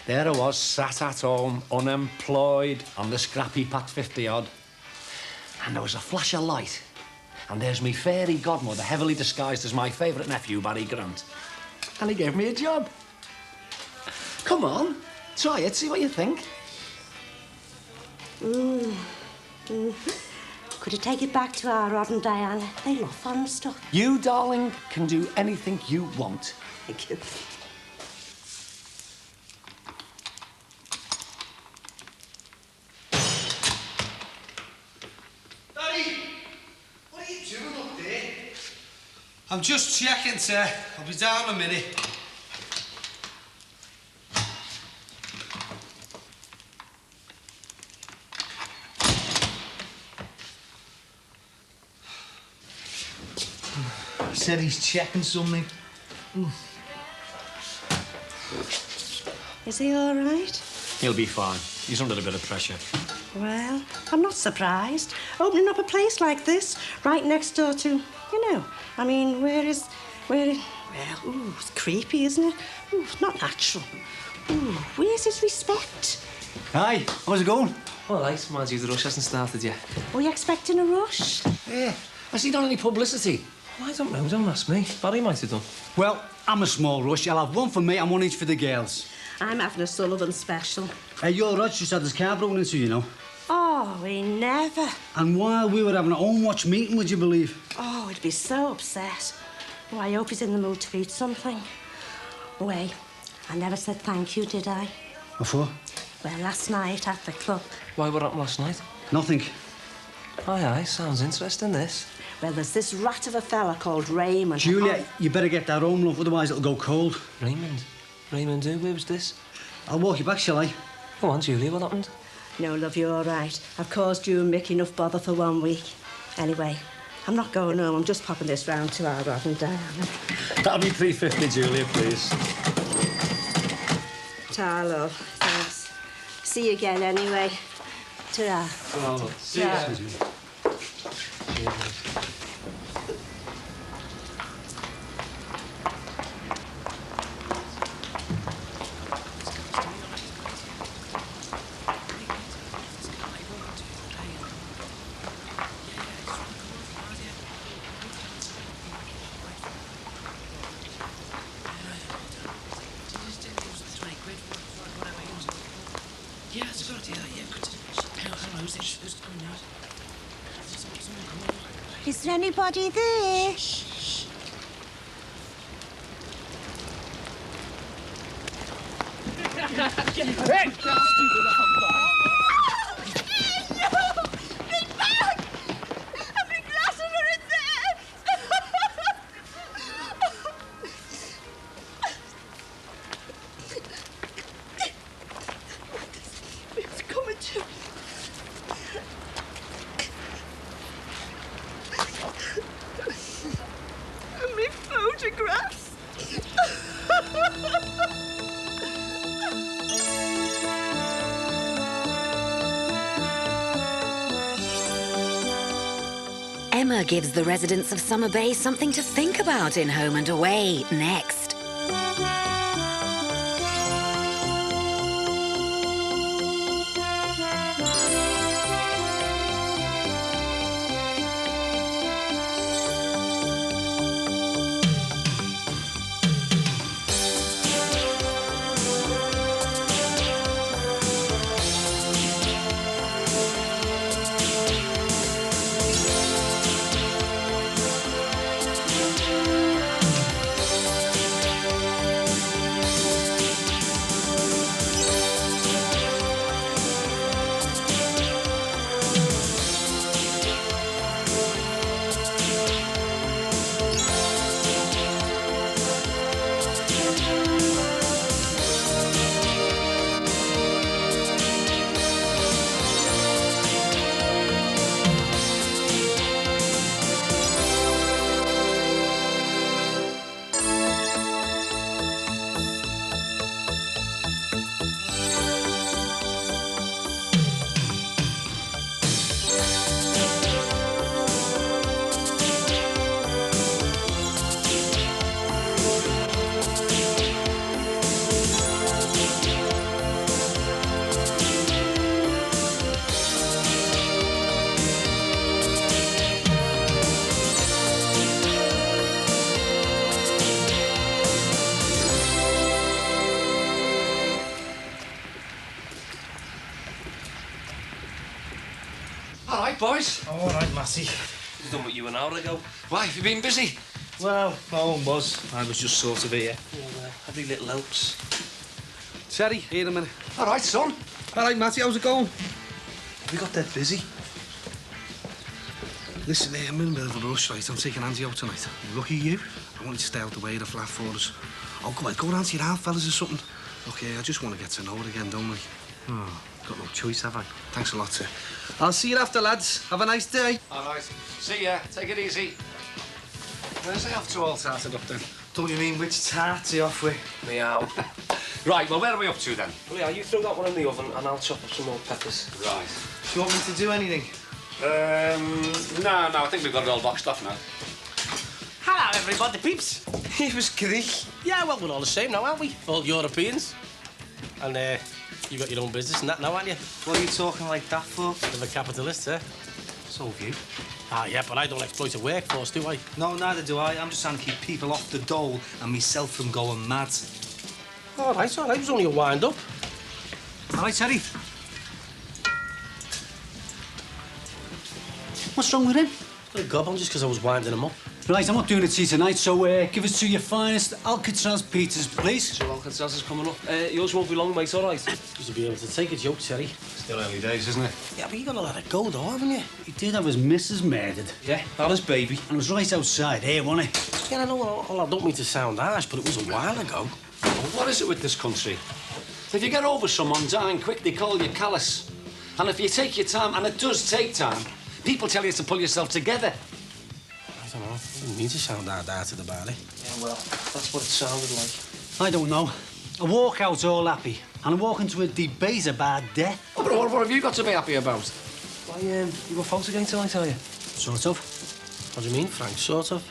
There I was, sat at home, unemployed, on the scrap heap at 50-odd. And there was a flash of light. And there's me fairy godmother, heavily disguised as my favourite nephew, Barry Grant. And he gave me a job. Come on, try it, see what you think. Could you take it back to our Rod and Diana? They love foreign stuff. You, darling, can do anything you want. Thank you. Daddy, what are you doing up there? I'm just checking, sir. I'll be down in a minute. Said he's checking something. Is he all right? He'll be fine. He's under a bit of pressure. Well, I'm not surprised. Opening up a place like this, right next door to, you know, I mean, well, ooh, it's creepy, isn't it? Ooh, not natural. Ooh, where's his respect? Hi, how's it going? All right, mind you, the rush hasn't started yet. Were you expecting a rush? Yeah. Has he done any publicity? Well, I don't know, don't ask me. Barry might have done. Well, I'm a small rush. I'll have one for me and one each for the girls. I'm having a Sullivan special. Hey, your Rod just had his car broken into, you know. Oh, we never. And while we were having our own watch meeting, would you believe? Oh, he'd be so upset. Oh, I hope he's in the mood to eat something. Wait, I never said thank you, did I? What for? Well, last night at the club. Why, what happened last night? Nothing. Aye, sounds interesting, this. Well, there's this rat of a fella called Raymond. Julia, you better get that home, love, otherwise it'll go cold. Raymond? Raymond who? Who's this? I'll walk you back, shall I? Go on, Julia, what happened? No, love, you're all right. I've caused you and Mick enough bother for 1 week. Anyway, I'm not going home. I'm just popping this round to our Rod and Diana. That'll be $3.50, Julia, please. Ta, love. Thanks. See you again, anyway. Ta-ra. Oh, see Ta. Is there anybody there? Hey! Emma gives the residents of Summer Bay something to think about in Home and Away next. All right, boys. All right, Matty. We've done with you an hour ago. Why, have you been busy? Well, no one was. I was just sort of here. Every little helps. Terry, here in a minute. All right, son. All right, Matty, how's it going? We got dead busy. Listen, I'm in a bit of a rush, right? I'm taking Andy out tonight. Lucky you. I want you to stay out the way of the flat for us. Oh, come on, go round to your house, fellas, or something. Look, I just want to get to know her again, don't I? Oh, got no choice, have I? Thanks a lot, sir. I'll see you after, lads. Have a nice day. All right. See ya. Take it easy. Where's he off to all tarted up then? Don't you mean which tarty off with? Meow. Right, well, where are we up to then? Well, yeah, you throw that one in the oven and I'll chop up some more peppers. Right. Do you want me to do anything? No, I think we've got it all boxed off now. Hello, everybody, peeps. He was Greek. Yeah, well, we're all the same now, aren't we? All Europeans. And you got your own business and that now, aren't you? What are you talking like that for? Of a capitalist, eh? So have you. Ah, yeah, but I don't exploit a workforce, do I? No, neither do I. I'm just trying to keep people off the dole and myself from going mad. All right, it was only a wind-up. All right, Terry. What's wrong with him? A goblin just because I was winding him up. Right, I'm not doing it to you tonight, so give us to your finest Alcatraz pizzas, please. So Alcatraz is coming up. Yours won't be long, mate, all right? You should be able to take a joke, Terry. Still early days, isn't it? Yeah, but you got to let it go, though, haven't you? He did have his missus murdered. Yeah, that is baby. And it was right outside here, wasn't it? Yeah, I know. Well, I don't mean to sound harsh, but it was a while ago. Well, what is it with this country? If you get over someone dying quick, they call you callous. And if you take your time, and it does take time, people tell you to pull yourself together. I don't know. I didn't mean to sound hard-hearted about it. Yeah, well, that's what it sounded like. I don't know. I walk out all happy, and I walk into a debate about death. Oh, but what have you got to be happy about? Why, you were false again tonight, are you? Sort of. What do you mean, Frank? Sort of?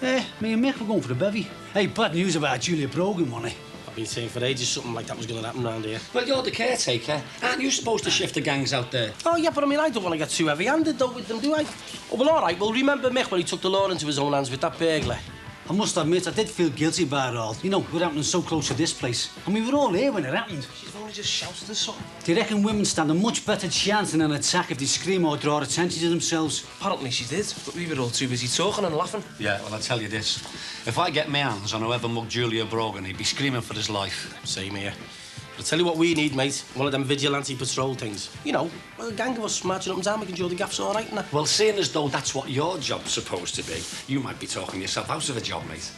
Me and Mick were going for the bevy. Hey, bad news about Julia Brogan, wasn't it? I've been saying for ages something like that was going to happen round here. Well, you're the caretaker. Aren't you supposed to shift the gangs out there? Oh, yeah, but I mean, I don't want to get too heavy-handed, though, with them, do I? Oh, well, all right. Well, remember Mick when he took the law into his own hands with that burglar? I must admit, I did feel guilty about it all. You know, we're happening so close to this place. And we were all here when it happened. She's only just shouted or something. Do you reckon women stand a much better chance in an attack if they scream or draw attention to themselves? Apparently she did, but we were all too busy talking and laughing. Yeah, well, I'll tell you this. If I get my hands on whoever mugged Julia Brogan, he'd be screaming for his life. Same here. I'll tell you what we need, mate. One of them vigilante patrol things. You know, well, a gang of us marching up and down, making sure the gaff's all right and that. Well, seeing as though that's what your job's supposed to be, you might be talking yourself out of a job, mate.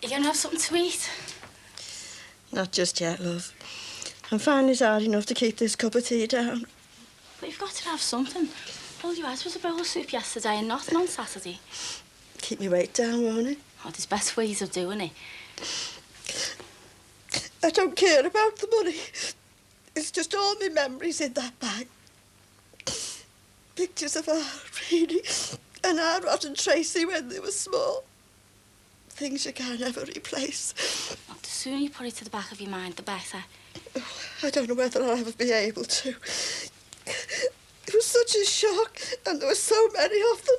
You gonna have something to eat? Not just yet, love. I'm finding it hard enough to keep this cup of tea down. But you've got to have something. All you had was a bowl of soup yesterday and nothing on Saturday. Keep me weight down, won't it? Oh, there's better ways of doing it. I don't care about the money. It's just all my memories in that bag. Pictures of our Reedy and our Rod and Tracy when they were small. Things you can't ever replace. Oh, the sooner you put it to the back of your mind, the better. I don't know whether I'll ever be able to. It was such a shock, and there were so many of them.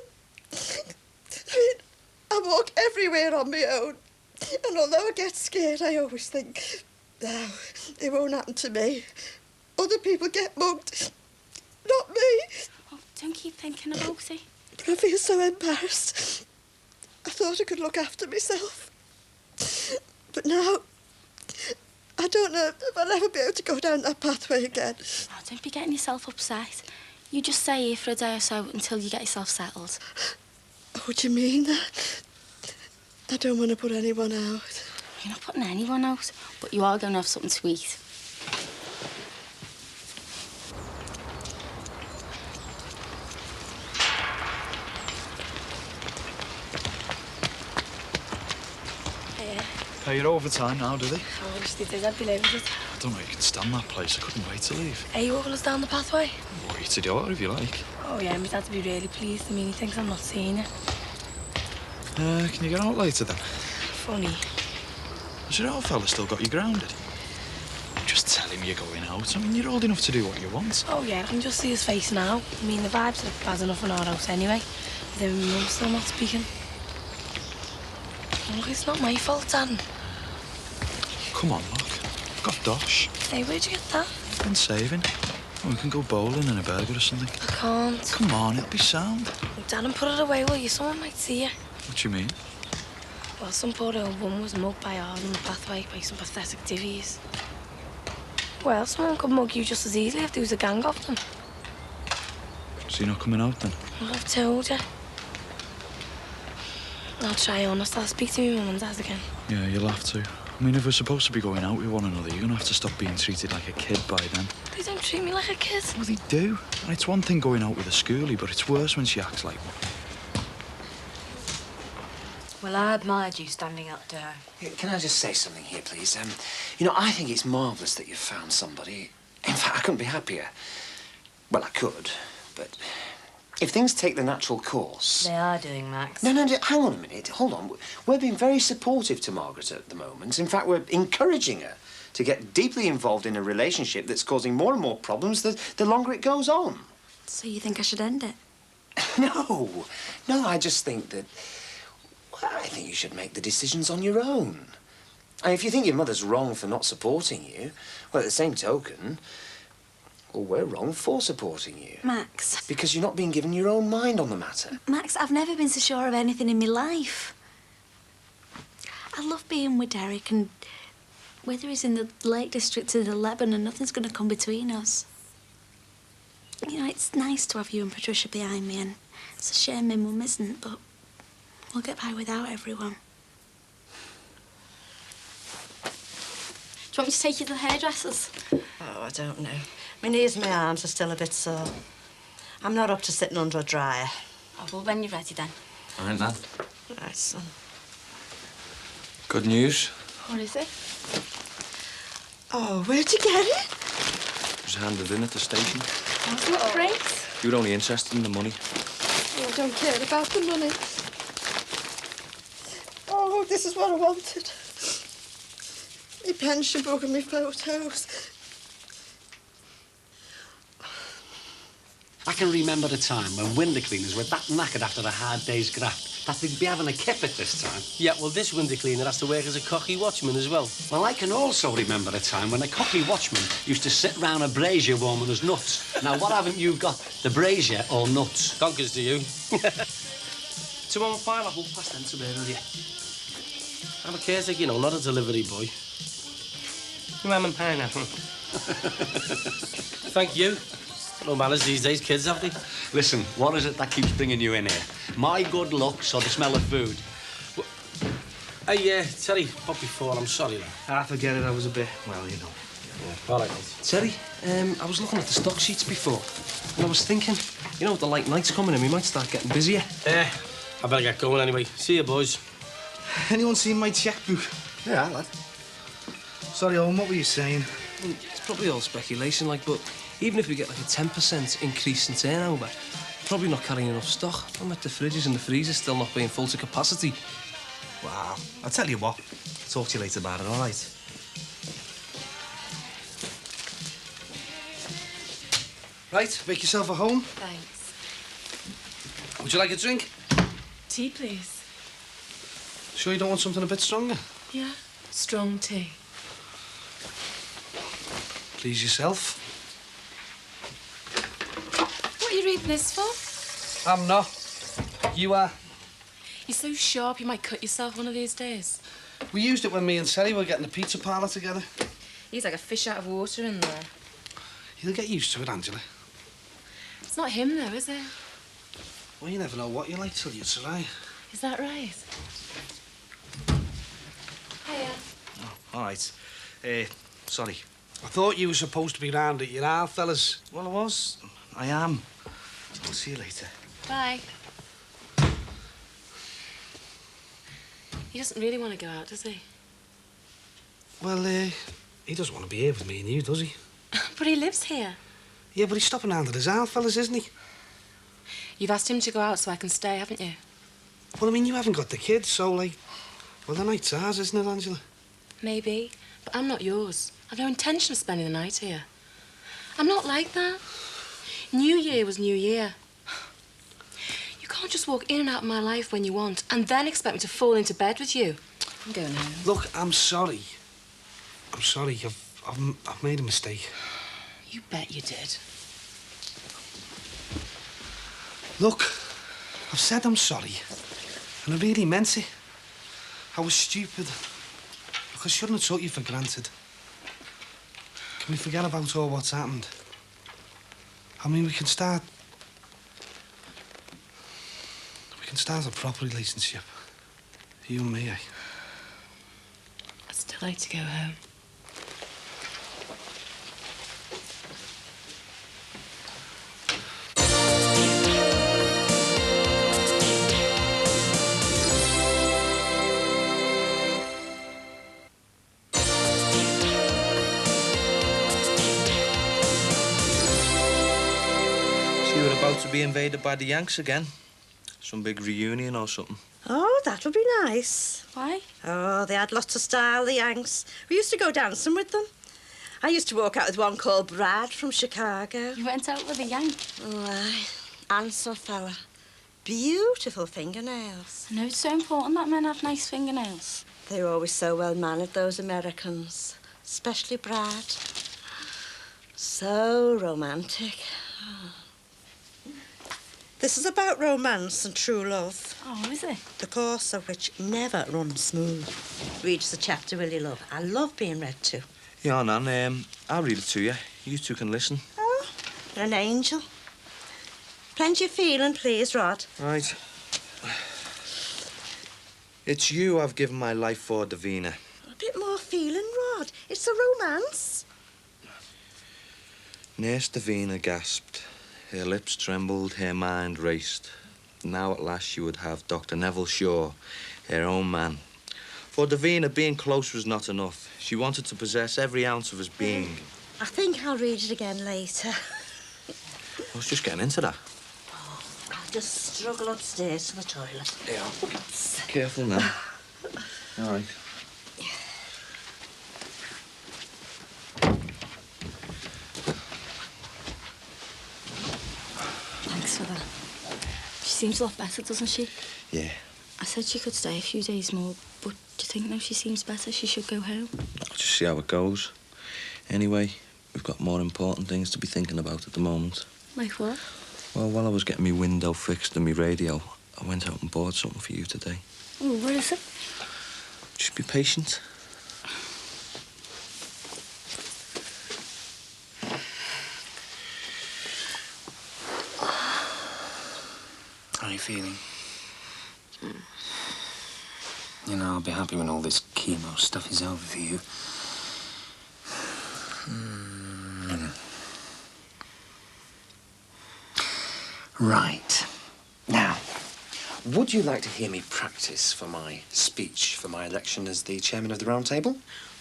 I mean, I walk everywhere on my own, and although I get scared, I always think, no, it won't happen to me. Other people get mugged, not me. Oh, don't keep thinking about it. But I feel so embarrassed. I thought I could look after myself. But now, I don't know if I'll ever be able to go down that pathway again. Oh, don't be getting yourself upset. You just stay here for a day or so until you get yourself settled. Oh, do you mean that? I don't want to put anyone out. You're not putting anyone out, but you are going to have something to eat. Pay your overtime now, do they? Oh, I just did. I'd be late with it. I don't know if you can stand that place. I couldn't wait to leave. Are you walking us down the pathway? Or you to the order if you like. Oh, yeah, my dad'd be really pleased. I mean, he thinks I'm not seeing it. Can you get out later then? Funny. Has your old fella still got you grounded? Just tell him you're going out. I mean, you're old enough to do what you want. Oh, yeah, I can just see his face now. I mean, the vibes are bad enough in our house anyway. Then my mum's still not speaking. Look, it's not my fault, Dan. Come on, look. I've got dosh. Hey, where'd you get that? I've been saving. We can go bowling and a burger or something. I can't. Come on, it'll be sound. Look, Dan, and put it away, will you? Someone might see you. What do you mean? Well, some poor old woman was mugged by Arden on the pathway by some pathetic divvies. Well, someone could mug you just as easily if there was a gang of them. So you're not coming out then? Well, I've told you. I'll try honest. I'll speak to my mum and dad again. Yeah, you'll have to. I mean, if we're supposed to be going out with one another, you're gonna have to stop being treated like a kid by then. They don't treat me like a kid. Well, they do. And it's one thing going out with a schoolie, but it's worse when she acts like one. Well, I admired you standing up to her. Can I just say something here, please? You know, I think it's marvellous that you've found somebody. In fact, I couldn't be happier. Well, I could, but if things take the natural course... They are doing, Max. No, hang on a minute. Hold on. We're being very supportive to Margaret at the moment. In fact, we're encouraging her to get deeply involved in a relationship that's causing more and more problems the longer it goes on. So you think I should end it? No, I just think that... Well, I think you should make the decisions on your own. And if you think your mother's wrong for not supporting you, well, at the same token, well, we're wrong for supporting you. Max. Because you're not being given your own mind on the matter. Max, I've never been so sure of anything in my life. I love being with Derek, and whether he's in the Lake District or the Lebanon, nothing's going to come between us. You know, it's nice to have you and Patricia behind me, and it's a shame my mum isn't, but we'll get by without everyone. Do you want me to take you to the hairdressers? Oh, I don't know. My knees and my arms are still a bit sore. I'm not up to sitting under a dryer. Oh, well, when you're ready, then. All right, Nan. Right, son. Good news. What is it? Oh, where'd you get it? It was handed in at the station. Wasn't it great? You were only interested in the money. Oh, I don't care about the money. Oh, this is what I wanted. My pension book and my photos. I can remember the time when window cleaners were that knackered after a hard day's graft that they'd be having a kip at this time. Yeah, well, this window cleaner has to work as a cocky watchman as well. Well, I can also remember a time when a cocky watchman used to sit round a brazier warming his nuts. Now, what haven't you got? The brazier or nuts? Conkers to you. 2 on 5, I'll pass them to her, will you? I'm a caretaker, you know, not a delivery boy. Lemon and pineapple. Thank you. No manners these days, kids, have they? Listen, what is it that keeps bringing you in here? My good looks or the smell of food? Hey, Terry, about before, I'm sorry, lad. I forget it, I was a bit, well, you know. Yeah. All right, mate. Terry, I was looking at the stock sheets before, and I was thinking, you know, with the light nights coming in, we might start getting busier. I better get going anyway. See you, boys. Anyone seen my checkbook? Yeah, lad. Sorry, Owen, what were you saying? Well, it's probably all speculation, like, but even if we get like a 10% increase in turnover, probably not carrying enough stock. And with the fridges and the freezers still not being full to capacity. Wow. I'll tell you what. I'll talk to you later about it, all right? Right, make yourself at home. Thanks. Would you like a drink? Tea, please. Sure you don't want something a bit stronger? Yeah, strong tea. Please yourself. What are you reading this for? I'm not. You are. You're so sharp you might cut yourself one of these days. We used it when me and Sally were getting the pizza parlour together. He's like a fish out of water in there. You'll get used to it, Angela. It's not him, though, is it? Well, you never know what you like till you try. Is that right? Hiya. Oh, all right. Sorry. I thought you were supposed to be round at your hour, fellas. Well, I was. I am. I'll see you later. Bye. He doesn't really want to go out, does he? Well, he doesn't want to be here with me and you, does he? But he lives here. Yeah, but he's stopping round at his hour, fellas, isn't he? You've asked him to go out so I can stay, haven't you? Well, I mean, you haven't got the kids, so, like... Well, the night's ours, isn't it, Angela? Maybe, but I'm not yours. I've no intention of spending the night here. I'm not like that. New Year was New Year. You can't just walk in and out of my life when you want and then expect me to fall into bed with you. I'm going home. Look, I'm sorry. I'm sorry. I've made a mistake. You bet you did. Look, I've said I'm sorry. And I really meant it. I was stupid. Look, I shouldn't have took you for granted. Can we forget about all what's happened? I mean, we can start a proper relationship. You and me, eh? I'd still like to go home. So you're about to be invaded by the Yanks again? Some big reunion or something? Oh, that would be nice. Why? Oh, they had lots of style, the Yanks. We used to go dancing with them. I used to walk out with one called Brad from Chicago. You went out with a Yank? Oh, aye. Handsome fella. Beautiful fingernails. I know it's so important that men have nice fingernails. They're always so well-mannered, those Americans. Especially Brad. So romantic. Oh. This is about romance and true love. Oh, is it? The course of which never runs smooth. Read us a chapter, will you, love? I love being read to. Yeah, Nan, I'll read it to you. You two can listen. Oh, you're an angel. Plenty of feeling, please, Rod. Right. It's you I've given my life for, Davina. A bit more feeling, Rod. It's a romance. Nurse Davina gasped. Her lips trembled, her mind raced. Now at last she would have Dr. Neville Shaw, her own man. For Davina, being close was not enough. She wanted to possess every ounce of his being. I think I'll read it again later. I was just getting into that. I'll just struggle upstairs to the toilet. Yeah. Careful now. All right. Thanks for that. She seems a lot better, doesn't she? Yeah. I said she could stay a few days more, but do you think now she seems better, she should go home? I'll just see how it goes. Anyway, we've got more important things to be thinking about at the moment. Like what? Well, while I was getting my window fixed and my radio, I went out and bought something for you today. Oh, what is it? Just be patient. are you feeling? You know, I'll be happy when all this chemo stuff is over for you. Right. Now, would you like to hear me practice for my speech for my election as the chairman of the Round Table?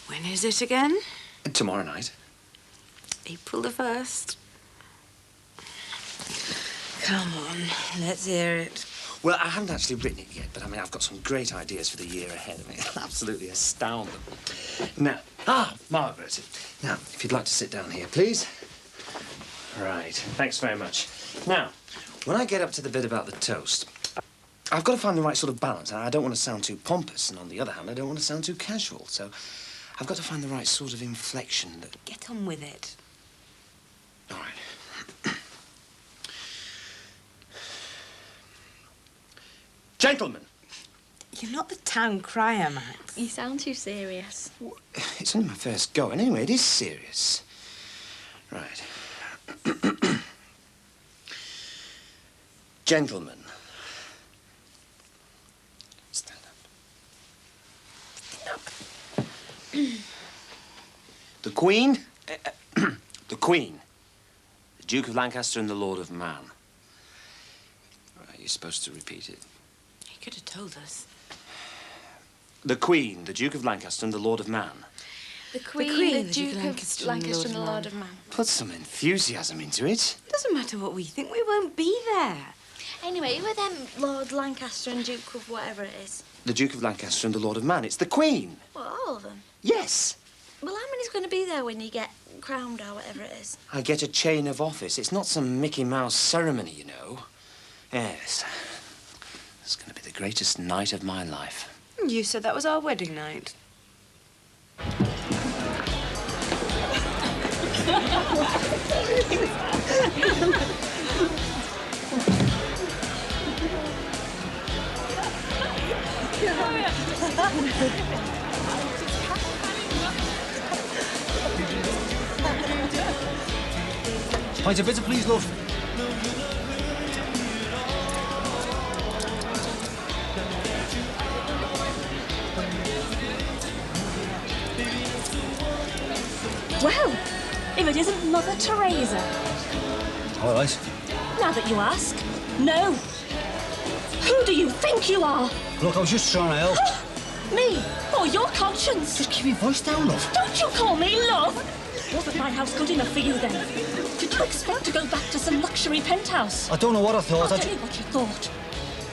When is it again? Tomorrow night. April the 1st. Come on, let's hear it. Well, I haven't actually written it yet, but I mean, I've got some great ideas for the year ahead. I mean, it'll absolutely astound them. Now, Margaret. Now, if you'd like to sit down here, please. Right, thanks very much. Now, when I get up to the bit about the toast, I've got to find the right sort of balance. I don't want to sound too pompous, and on the other hand, I don't want to sound too casual. So I've got to find the right sort of inflection that... Get on with it. All right. Gentlemen. You're not the town crier, Max. You sound too serious. It's only my first go, and anyway, it is serious. Right. Gentlemen. Stand up. The Queen, the Queen, the Duke of Lancaster and the Lord of Man. Right, you're supposed to repeat it. You could have told us. The Queen, the Duke of Lancaster and the Lord of Man. The Queen, the Duke of Lancaster and the Lord of Man. Put some enthusiasm into it. It doesn't matter what we think, we won't be there. Anyway, who are them Lord Lancaster and Duke of whatever it is? The Duke of Lancaster and the Lord of Man. It's the Queen. Well, all of them? Yes. Well, how many's going to be there when you get crowned or whatever it is? I get a chain of office. It's not some Mickey Mouse ceremony, you know. Yes. It's going to be the greatest night of my life. You said that was our wedding night. Pint of bitter, please, love. Well, if it isn't Mother Teresa. All right. Now that you ask, no. Who do you think you are? Look, I was just trying to help. Me? Or your conscience? Just keep your voice down, love. Don't you call me love? Wasn't my house good enough for you then? Did you expect to go back to some luxury penthouse? I don't know what I thought. I'll tell you what you thought.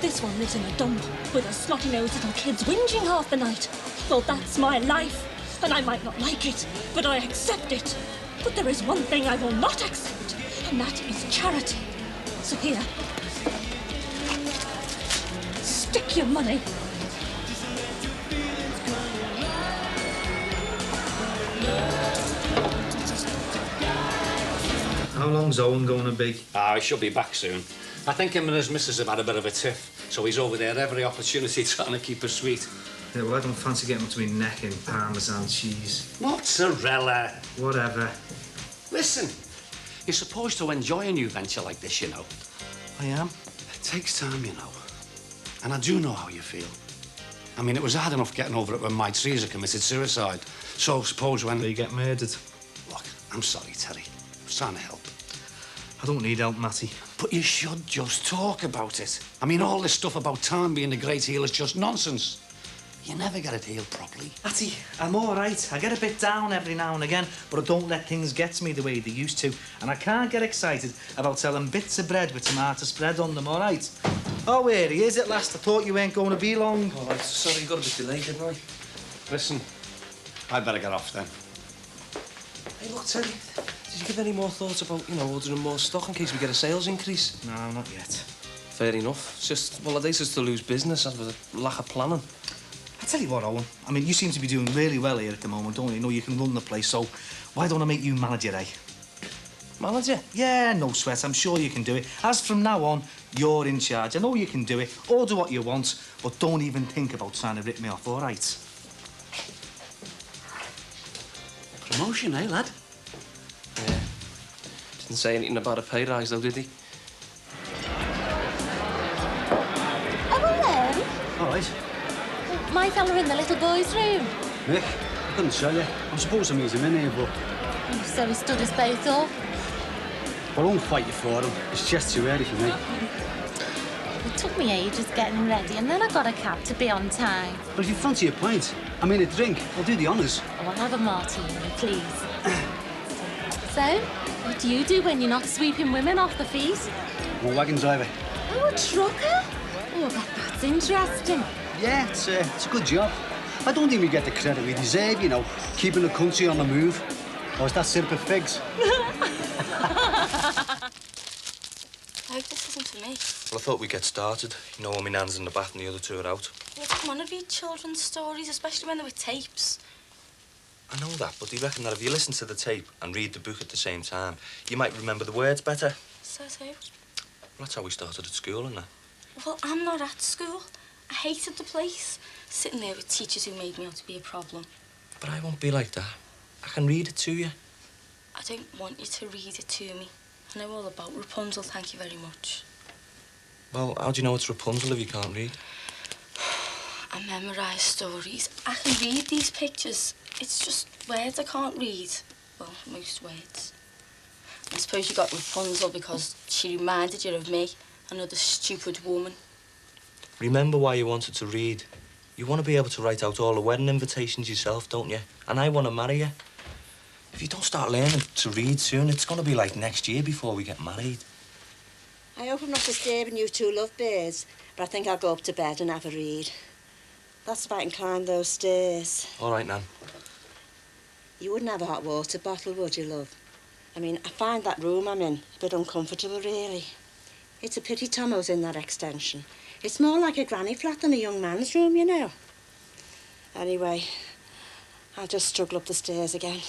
This one lives in a dump with a snotty-nosed little kids whinging half the night. Well, that's my life, and I might not like it, but I accept it. But there is one thing I will not accept, and that is charity. So here, stick your money. How long's Owen going to be? He should be back soon. I think him and his missus have had a bit of a tiff, so he's over there every opportunity trying to keep her sweet. Yeah, well, I don't fancy getting up to my neck in Parmesan cheese. Mozzarella. Whatever. Listen, you're supposed to enjoy a new venture like this, you know. I am. It takes time, you know. And I do know how you feel. I mean, it was hard enough getting over it when my Teresa committed suicide. So suppose when... They get murdered. Look, I'm sorry, Terry. I was trying to help. I don't need help, Matty. But you should just talk about it. I mean, all this stuff about time being the great heal is just nonsense. You never get it healed properly. Matty, I'm all right. I get a bit down every now and again, but I don't let things get to me the way they used to. And I can't get excited about selling bits of bread with tomato spread on them, all right? Oh, here he is at last. I thought you weren't going to be long. All right, sorry, you got a bit delayed, didn't I? Listen, I'd better get off then. Hey, look, Terry, did you give any more thought about, ordering more stock in case we get a sales increase? No, not yet. Fair enough. It's just, well, they just to lose business as with a lack of planning. I tell you what, Owen, I mean, you seem to be doing really well here at the moment, don't you? You know you can run the place, so why don't I make you manager, eh? Manager? Yeah, no sweat. I'm sure you can do it. As from now on, you're in charge. I know you can do it. Order what you want, but don't even think about trying to rip me off, all right? Promotion, eh, lad? Yeah. Didn't say anything about a pay rise, though, did he? right? My fella in the little boy's room. Nick, I couldn't tell you. I'm supposed to meet him in here, but Oh, so he stood us both up. I won't fight you for him. It's just too early for me. It took me ages getting ready, and then I got a cab to be on time. But if you fancy a pint, I mean a drink, I'll do the honours. Oh, I'll have a martini, please. So, what do you do when you're not sweeping women off the feet? I'm a wagon driver. Oh, a trucker? Oh, that's interesting. Yeah, it's a good job. I don't think we get the credit we deserve, you know, keeping the country on the move. Or is that syrup of figs? I hope this isn't for me. Well, I thought we'd get started. You know, when my nan's in the bath and the other two are out. Well, I don't want to read children's stories, especially when they were tapes. I know that, but do you reckon that if you listen to the tape and read the book at the same time, you might remember the words better? Says who? Well, that's how we started at school and that. Well, I'm not at school. I hated the place. Sitting there with teachers who made me out to be a problem. But I won't be like that. I can read it to you. I don't want you to read it to me. I know all about Rapunzel, thank you very much. Well, how do you know it's Rapunzel if you can't read? I memorise stories. I can read these pictures. It's just words I can't read. Well, most words. I suppose you got Rapunzel because she reminded you of me, another stupid woman. Remember why you wanted to read. You want to be able to write out all the wedding invitations yourself, don't you? And I want to marry you. If you don't start learning to read soon, it's going to be like next year before we get married. I hope I'm not disturbing you two lovebirds, but I think I'll go up to bed and have a read. That's if I can climb those stairs. All right, Nan. You wouldn't have a hot water bottle, would you, love? I mean, I find that room I'm in a bit uncomfortable, really. It's a pity Tomo's in that extension. It's more like a granny flat than a young man's room, you know. Anyway, I'll just struggle up the stairs again.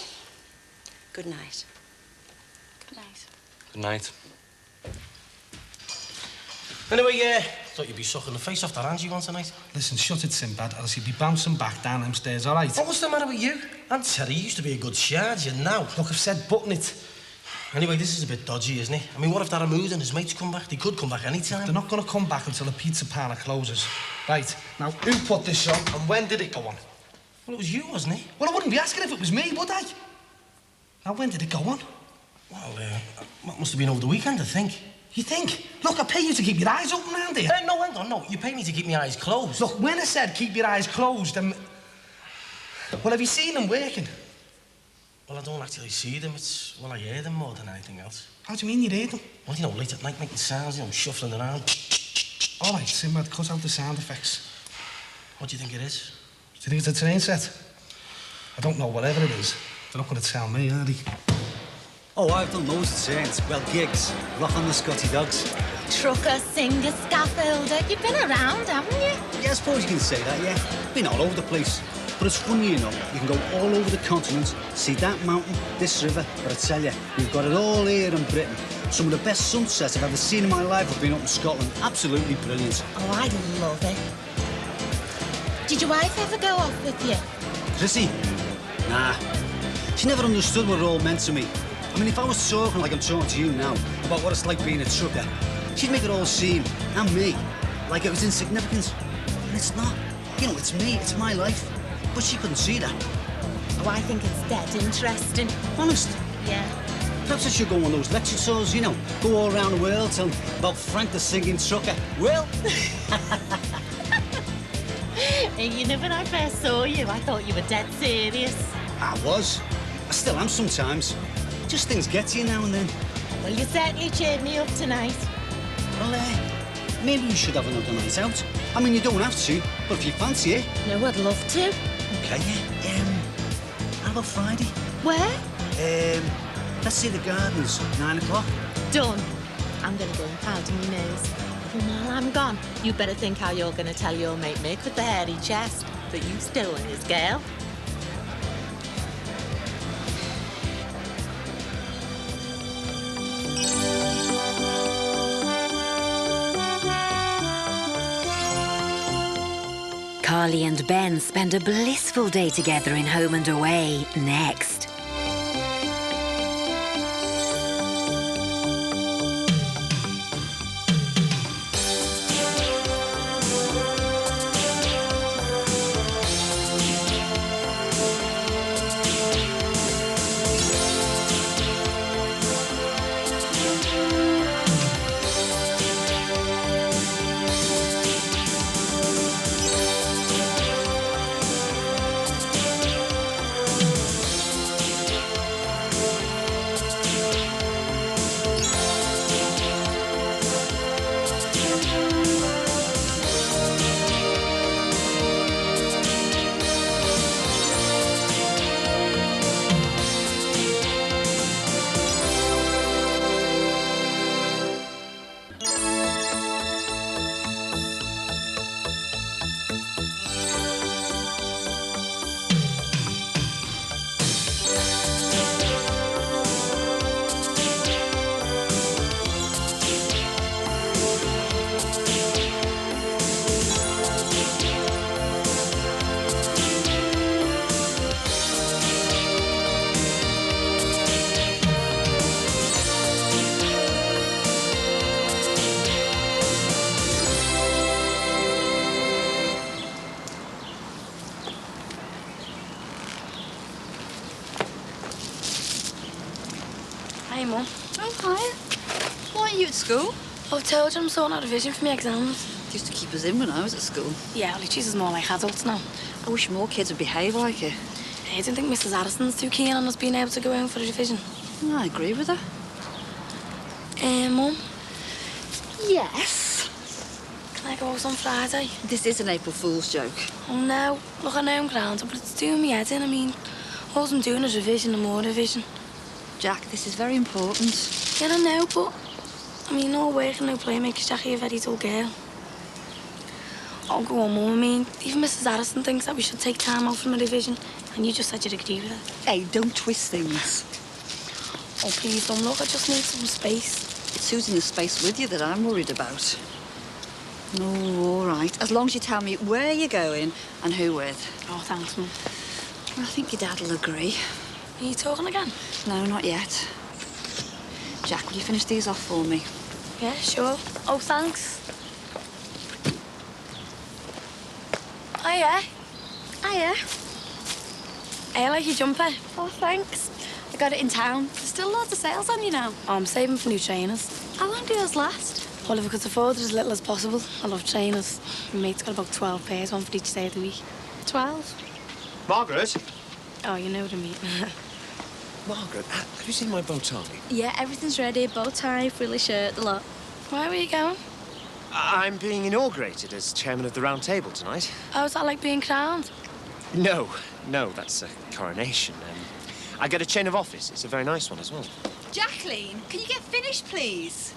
Good night. Good night. Good night. Anyway, thought you'd be sucking the face off that Angie one tonight. Listen, shut it, Sinbad, or else you'd be bouncing back down them stairs, all right? What's the matter with you? Aunt Terry used to be a good charge, you know. Look, I've said button it. Anyway, this is a bit dodgy, isn't it? I mean, what if Darren Mood and his mates come back? They could come back any time. They're not going to come back until the pizza parlour closes. Right, now, who put this on and when did it go on? Well, it was you, wasn't it? Well, I wouldn't be asking if it was me, would I? Now, when did it go on? Well, that must have been over the weekend, I think. You think? Look, I pay you to keep your eyes open around here. No, hang on, no. You pay me to keep my eyes closed. Look, when I said keep your eyes closed, well, have you seen them working? Well, I don't actually see them. Well, I hear them more than anything else. How do you mean you hear them? Well, you know, late at night making sounds, you know, shuffling around. All right, Sinbad, cut out the sound effects. What do you think it is? Do you think it's a train set? I don't know, whatever it is. They're not going to tell me, are they? Oh, I've done loads of trains. Well, gigs. Rock on the Scotty Dogs. Trucker, singer, scaffolder. You've been around, haven't you? Yeah, I suppose you can say that, yeah. Been all over the place. But it's funny, you know, you can go all over the continent, see that mountain, this river, but I tell you, we've got it all here in Britain. Some of the best sunsets I've ever seen in my life have been up in Scotland. Absolutely brilliant. Oh, I love it. Did your wife ever go off with you? Chrissy? Nah. She never understood what it all meant to me. I mean, if I was talking like I'm talking to you now, about what it's like being a trucker, she'd make it all seem, and me, like it was insignificant. And it's not. You know, it's me, it's my life. But she couldn't see that. Oh, I think it's dead interesting. Honest? Yeah. Perhaps I should go on one of those lecture tours, you know, go all around the world, tell them about Frank the singing trucker. Well... Hey, you know, when I first saw you, I thought you were dead serious. I was. I still am sometimes. Just things get to you now and then. Well, you certainly cheered me up tonight. Well, maybe you should have another night out. I mean, you don't have to, but if you fancy it... No, I'd love to. Okay, yeah. How about Friday? Where? Let's see the Gardens, 9 o'clock. Done. I'm going to go and powder my nose. And while I'm gone, you better think how you're going to tell your mate Mick with the hairy chest that you stole his girl. Carly and Ben spend a blissful day together in Home and Away next. Hiya. Why aren't you at school? I've told you I'm sorting out a vision for my exams. They used to keep us in when I was at school. Yeah, well, she's more like adults now. I wish more kids would behave like you. I don't think Mrs. Addison's too keen on us being able to go in for a revision. I agree with her. Mum? Yes? Can I go out on Friday? This is an April Fool's joke. Oh, no. Look, I know I'm grounded, but it's doing me head in. I mean, all I'm doing is revision and more revision. Jack, this is very important. Yeah, I know, but... I mean, no work and no play makes Jackie a very dull girl. Oh, go on, Mum. I mean, even Mrs. Addison thinks that we should take time out from a revision, and you just said you'd agree with her. Hey, don't twist things. Oh, please, Mum, look, I just need some space. It's who's in the space with you that I'm worried about. Oh, all right. As long as you tell me where you're going and who with. Oh, thanks, Mum. I think your dad will agree. Are you talking again? No, not yet. Jack, will you finish these off for me? Yeah, sure. Oh, thanks. Hiya. Hiya. I like your jumper. Oh, thanks. I got it in town. There's still loads of sales on you now. Oh, I'm saving for new trainers. How long do yours last? Well, if I could afford it as little as possible, I love trainers. My mate's got about 12 pairs, one for each day of the week. 12? Margaret? Oh, you know what I mean. Margaret, have you seen my bow tie? Yeah, everything's ready. Bow tie, frilly shirt, the lot. Where were you going? I'm being inaugurated as chairman of the Round Table tonight. Oh, is that like being crowned? No, that's a coronation. I get a chain of office. It's a very nice one as well. Jacqueline, can you get finished, please?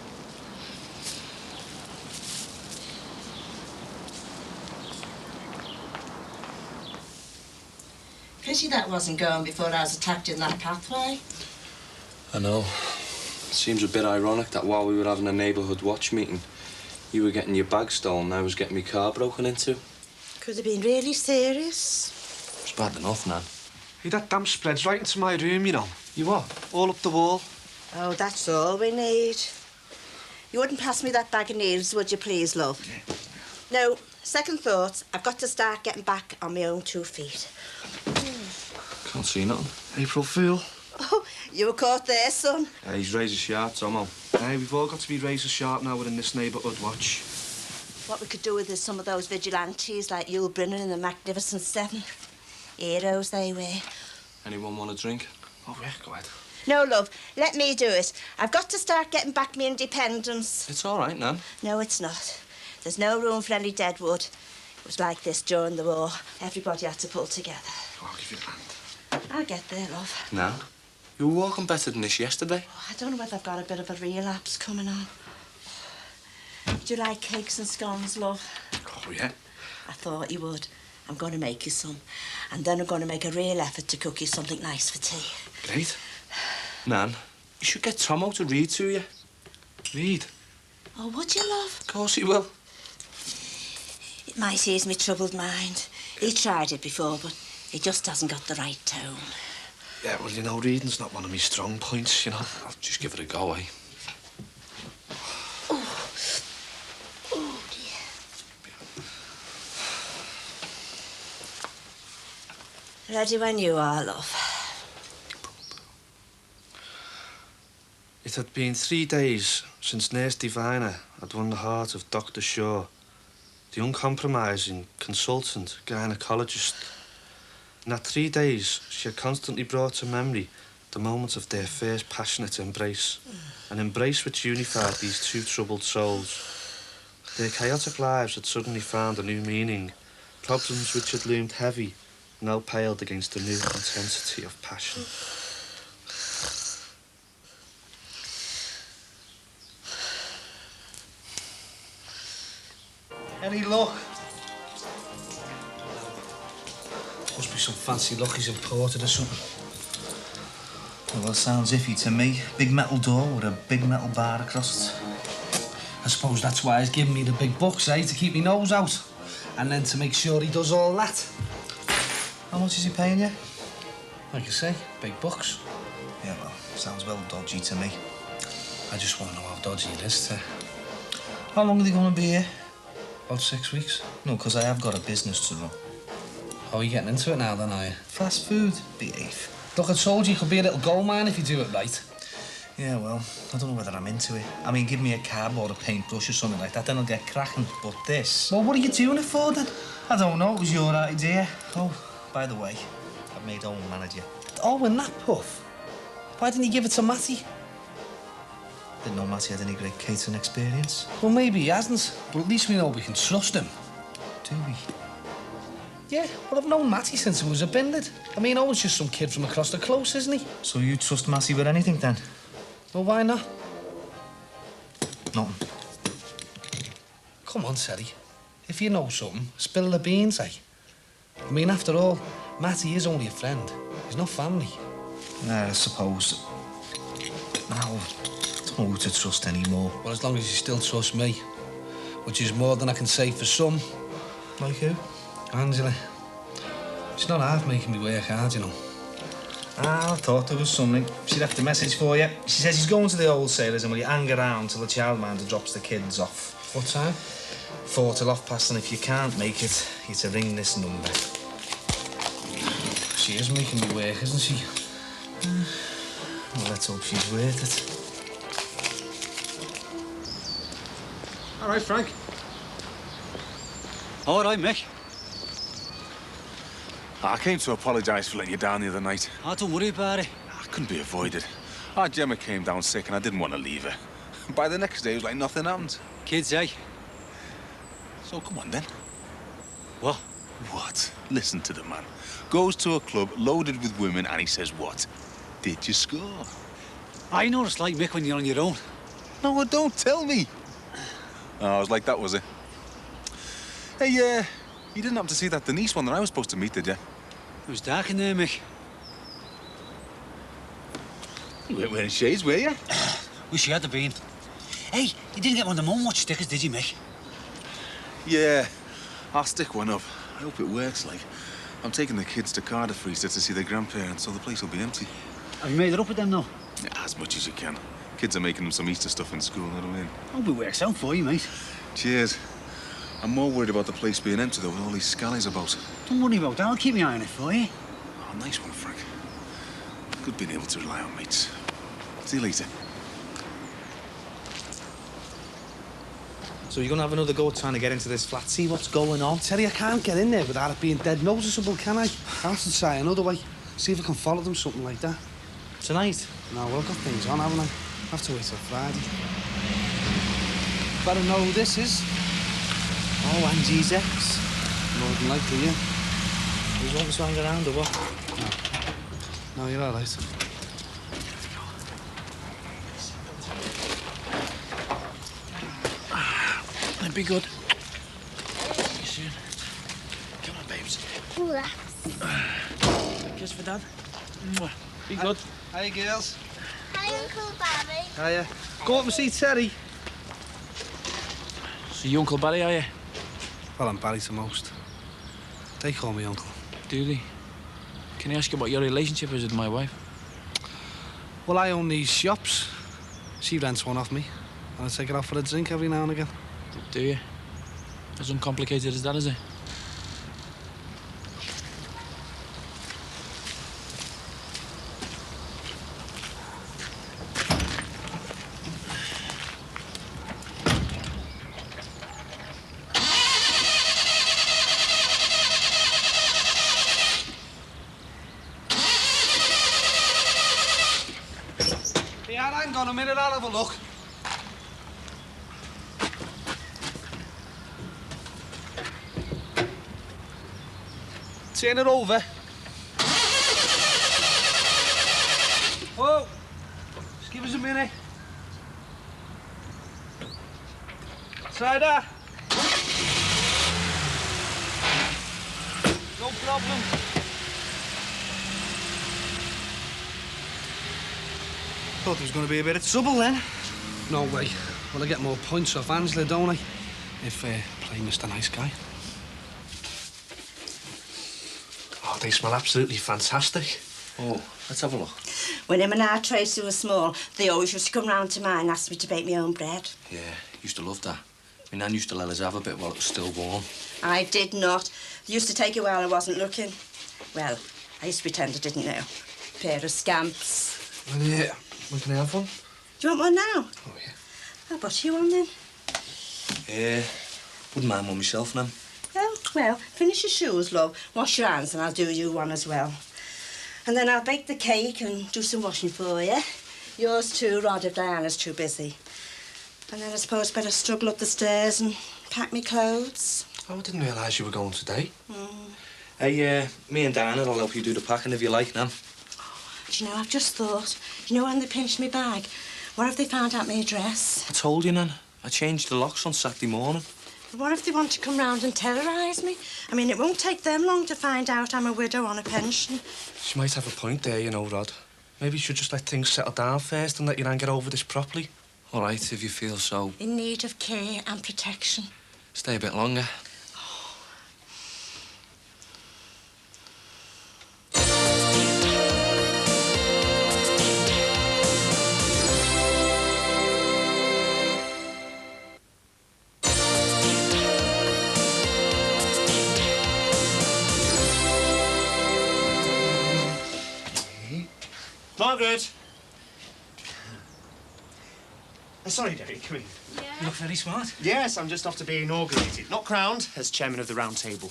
Pity that wasn't going before I was attacked in that pathway. I know. It seems a bit ironic that while we were having a neighbourhood watch meeting, you were getting your bag stolen and I was getting my car broken into. Could have been really serious. It's bad enough, Nan. Hey, that damn spread's right into my room, you know. You what? All up the wall. Oh, that's all we need. You wouldn't pass me that bag of needles, would you please, love? No, second thought, I've got to start getting back on my own 2 feet. Can't see nothing. April Fool. Oh, you were caught there, son. Yeah, he's razor sharp, Tomo. Hey, we've all got to be razor sharp now we're in this neighbourhood watch. What we could do with is some of those vigilantes like Yul Brennan and the Magnificent Seven. Heroes they were. Anyone want a drink? Oh, yeah, go ahead. No, love, let me do it. I've got to start getting back my independence. It's all right, Nan. No, it's not. There's no room for any dead wood. It was like this during the war. Everybody had to pull together. Oh, I'll give you a hand. I'll get there, love. Nan, you were walking better than this yesterday. Oh, I don't know whether I've got a bit of a relapse coming on. Do you like cakes and scones, love? Oh, yeah. I thought you would. I'm going to make you some. And then I'm going to make a real effort to cook you something nice for tea. Great. Nan, you should get Tomo to read to you. Read? Oh, would you, love? Of course he will. It might ease me troubled mind. He tried it before, but he just hasn't got the right tone. Yeah, well, you know, reading's not one of my strong points, you know. I'll just give it a go, eh? Oh, dear. Ready when you are, love. It had been 3 days since Nurse Diviner had won the heart of Dr. Shaw, the uncompromising consultant gynecologist. In that 3 days, she had constantly brought to memory the moment of their first passionate embrace, an embrace which unified these 2 troubled souls. Their chaotic lives had suddenly found a new meaning. Problems which had loomed heavy now paled against the new intensity of passion. Any luck? Must be some fancy luckies imported or something. Well, it sounds iffy to me. Big metal door with a big metal bar across it. I suppose that's why he's giving me the big bucks, eh? To keep me nose out. And then to make sure he does all that. How much is he paying you? Like I say, big bucks. Yeah, well, sounds well dodgy to me. I just want to know how dodgy it is, How long are they going to be here? About 6 weeks. No, because I have got a business to run. Oh, are you getting into it now, then, are you? Fast food, behave. Look, I told you, it could be a little gold mine if you do it right. Yeah, well, I don't know whether I'm into it. I mean, give me a cab or a paintbrush or something like that, then I'll get cracking. But this... Well, what are you doing it for, then? I don't know, it was your idea. Oh, by the way, I've made Owen manager. Oh, in that puff? Why didn't you give it to Matty? Didn't know Matty had any great catering experience. Well, maybe he hasn't, but at least we know we can trust him. Do we? Yeah, well, I've known Matty since he was a binded. I mean, Owen's just some kid from across the close, isn't he? So you trust Matty with anything, then? Well, why not? Nothing. Come on, Sally. If you know something, spill the beans, eh? I mean, after all, Matty is only a friend. He's not family. I suppose. Now, I don't know who to trust anymore. Well, as long as you still trust me, which is more than I can say for some. Like who? Angela. She's not half making me work hard, you know. I thought there was something. She left a message for you. She says she's going to the wholesalers and will you hang around till the childminder drops the kids off. What time? 4 till 5:30, and if you can't make it, you're to ring this number. She is making me work, isn't she? Well, let's hope she's worth it. All right, Frank. All right, Mick. I came to apologise for letting you down the other night. Oh, don't worry about it. I couldn't be avoided. Our Gemma came down sick and I didn't want to leave her. By the next day, it was like nothing happened. Kids, eh? So come on, then. What? What? Listen to the man. Goes to a club loaded with women and he says what? Did you score? I know what it's like, Mick, when you're on your own. No, don't tell me. Oh, I was like that, was it? Hey, you didn't happen to see that Denise one that I was supposed to meet, did you? It was dark in there, Mick. You weren't wearing shades, were you? Wish you had been. Hey, you didn't get one of the Mum Watch stickers, did you, Mick? Yeah, I'll stick one up. I hope it works, like. I'm taking the kids to Cardiff Easter to see their grandparents, so the place will be empty. Have you made it up with them, though? Yeah, as much as you can. Kids are making them some Easter stuff in school, you know what I mean? Hope it works out for you, mate. Cheers. I'm more worried about the place being empty, though, with all these scallies about. Don't worry about that. I'll keep my eye on it for you. Oh, nice one, Frank. Good being able to rely on mates. See you later. So you're gonna have another go trying to get into this flat, see what's going on? Terry, I can't get in there without it being dead noticeable, can I? I'll have to try another way. See if I can follow them, something like that. Tonight? No, well, I've got things on, haven't I? I have to wait till Friday. Better know who this is. Oh, Angie's ex. More than likely, yeah. He's want us to hang around or what? No, you're all right. That'd be good. See you soon. Come on, babes. Kiss for Dad. Mwah. Be good. Hey, girls. Hi, Uncle Barry. Hiya. Go up and see Terry. So you Uncle Barry, are you? Well, I'm Barry to most. They call me Uncle. Do they? Can I ask you what your relationship is with my wife? Well, I own these shops. She rents one off me, and I take her out for a drink every now and again. Do you? As uncomplicated as that, is it? Yeah, hang on a minute, I'll have a look. Turn it over. Whoa! Just give us a minute. Try that. No problem. Thought there was going to be a bit of trouble then. No way. Well, I get more points off Angela, don't I? If play Mr. Nice Guy. Oh, they smell absolutely fantastic. Oh, let's have a look. When him and our Tracy were small, they always used to come round to mine and ask me to bake my own bread. Yeah, used to love that. My nan used to let us have a bit while it was still warm. I did not. They used to take it while I wasn't looking. Well, I used to pretend I didn't know. Pair of scamps. Well, yeah. When can I have one? Do you want one now? Oh, yeah. I'll butter you one then. Wouldn't mind one myself, now. Oh, well, finish your shoes, love. Wash your hands and I'll do you one as well. And then I'll bake the cake and do some washing for you. Yours too, Rod, if Diana's too busy. And then I suppose better struggle up the stairs and pack me clothes. Oh, I didn't realise you were going today. Hey, me and Diana will help you do the packing if you like, Nan. Do you know, I've just thought, you know when they pinched me bag, what if they found out my address? I told you, Nan. I changed the locks on Saturday morning. What if they want to come round and terrorise me? I mean, it won't take them long to find out I'm a widow on a pension. She might have a point there, you know, Rod. Maybe you should just let things settle down first and let your nan get over this properly. All right, if you feel so. In need of care and protection. Stay a bit longer. Margaret! Sorry, Derek, come in. You look very smart. Yes, I'm just off to be inaugurated. Not crowned, as chairman of the round table.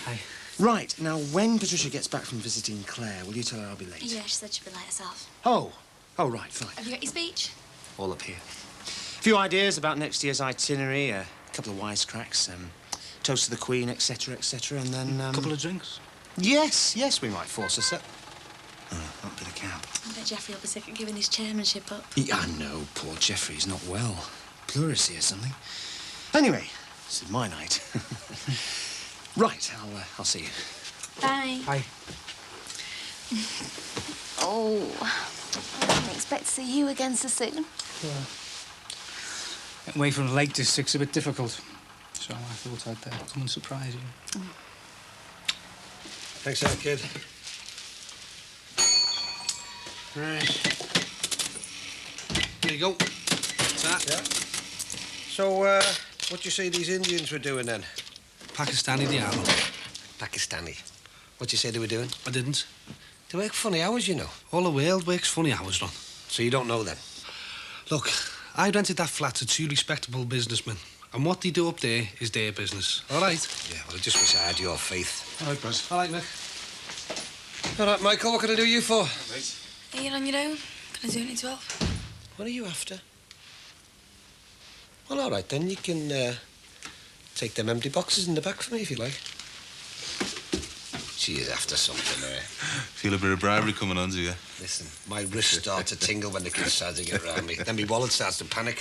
Hi. Right, now, when Patricia gets back from visiting Claire, will you tell her I'll be late? Yeah, she said she'd be late herself. Oh, right, fine. Have you got your speech? All up here. A few ideas about next year's itinerary, a couple of wisecracks, toast to the Queen, etc., etc., and then, A couple of drinks? Yes, we might force us up. Up to the cab. I bet Geoffrey will be sick of giving his chairmanship up. Yeah, I know, poor Geoffrey's not well. Pleurisy or something. Anyway, this is my night. Right, I'll see you. Bye. Bye. Oh, I didn't expect to see you again so soon. Yeah. Getting away from the Lake District's a bit difficult. So I thought I'd come and surprise you. Thanks, out, kid. Right. Here you go. That. Yeah. So, what do you say these Indians were doing then? Pakistani they are. Pakistani. What do you say they were doing? I didn't. They work funny hours, you know. All the world works funny hours, Ron. So you don't know them? Look, I rented that flat to two respectable businessmen. And what they do up there is their business. All right? Yeah, well, I just wish I had your faith. All right, Buzz. All right, Mick. All right, Michael, what can I do you for? Mate. Are you on your own? Can I do it 12? What are you after? Well, all right, then. You can take them empty boxes in the back for me, if you like. She is after something there. Feel a bit of bribery coming on to you. Listen, my wrists start to tingle when the kids start to get around me. Then my wallet starts to panic.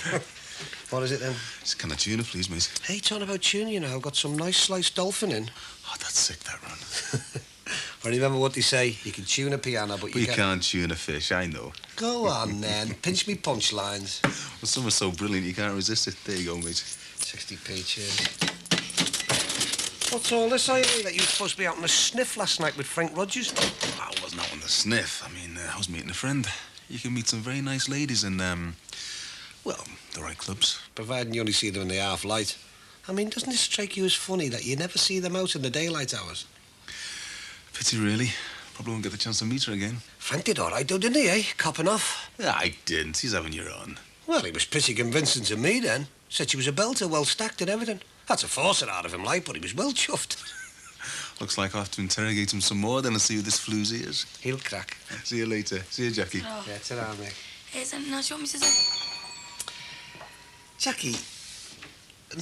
What is it, then? Just can of tuna, please, mate. Hey, talking about tuna, you know, I've got some nice sliced dolphin in. Oh, that's sick, that run. I remember what they say. You can tune a piano, but you can't tune a fish, I know. Go on, then. Pinch me punchlines. Well, some are so brilliant you can't resist it. There you go, mate. 60p, cheers. What's all this, Eileen? That you were supposed to be out on a sniff last night with Frank Rogers? I wasn't out on the sniff. I mean, I was meeting a friend. You can meet some very nice ladies in, well, the right clubs. Providing you only see them in the half light. I mean, doesn't it strike you as funny that you never see them out in the daylight hours? Pity, really. Probably won't get the chance to meet her again. Frank did all right, though, didn't he, eh? Copping off. Yeah, I didn't. He's having your own. Well, he was pretty convincing to me, then. Said she was a belter, well stacked and everything. Had to force it out of him, like, but he was well chuffed. Looks like I'll have to interrogate him some more then and see who this floozy is. He'll crack. See you later. See you, Jackie. Oh. Yeah, ta-ra, mate. Is there anything else you want me to say? Jackie,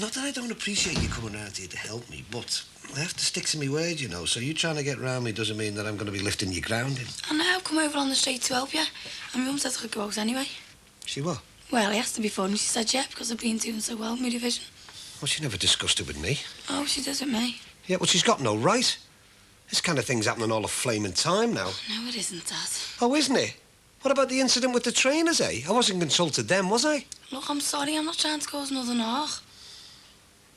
not that I don't appreciate you coming round here to help me, but I have to stick to my word, you know, so you trying to get round me doesn't mean that I'm going to be lifting your grounding. I know, I've come over on the street to help you. And my mum said I could go out anyway. She what? Well, he asked to be fun. She said, yeah, because I've been doing so well in my division. Well, she never discussed it with me. Oh, she does with me. Yeah, well, she's got no right. This kind of thing's happening all the flaming time now. No, it isn't, Dad. Oh, isn't it? What about the incident with the trainers, eh? I wasn't consulted then, was I? Look, I'm sorry. I'm not trying to cause another knock.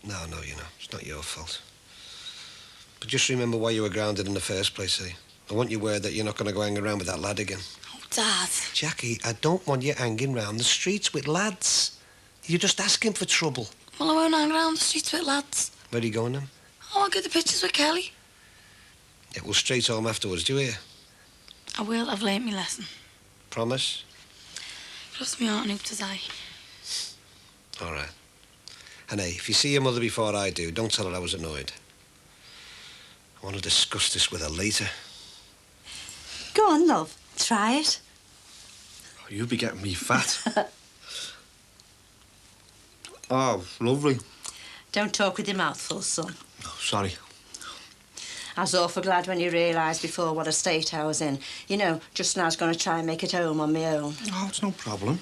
No, you know, it's not your fault. But just remember why you were grounded in the first place, eh? I want your word that you're not going to go hang around with that lad again. Oh, Dad. Jackie, I don't want you hanging round the streets with lads. You're just asking for trouble. Well, I won't hang around the streets with lads. Where are you going then? Oh, I'll get the pictures with Kelly. Yeah, well, straight home afterwards, do you hear? I will. I've learnt my lesson. Promise? Cross me heart and hope to die. All right. And hey, if you see your mother before I do, don't tell her I was annoyed. I want to discuss this with her later. Go on, love. Try it. Oh, you'll be getting me fat. Oh, lovely. Don't talk with your mouth full, son. Oh, sorry. I was awful glad when you realised before what a state I was in. You know, just when I was going to try and make it home on my own. Oh, it's no problem.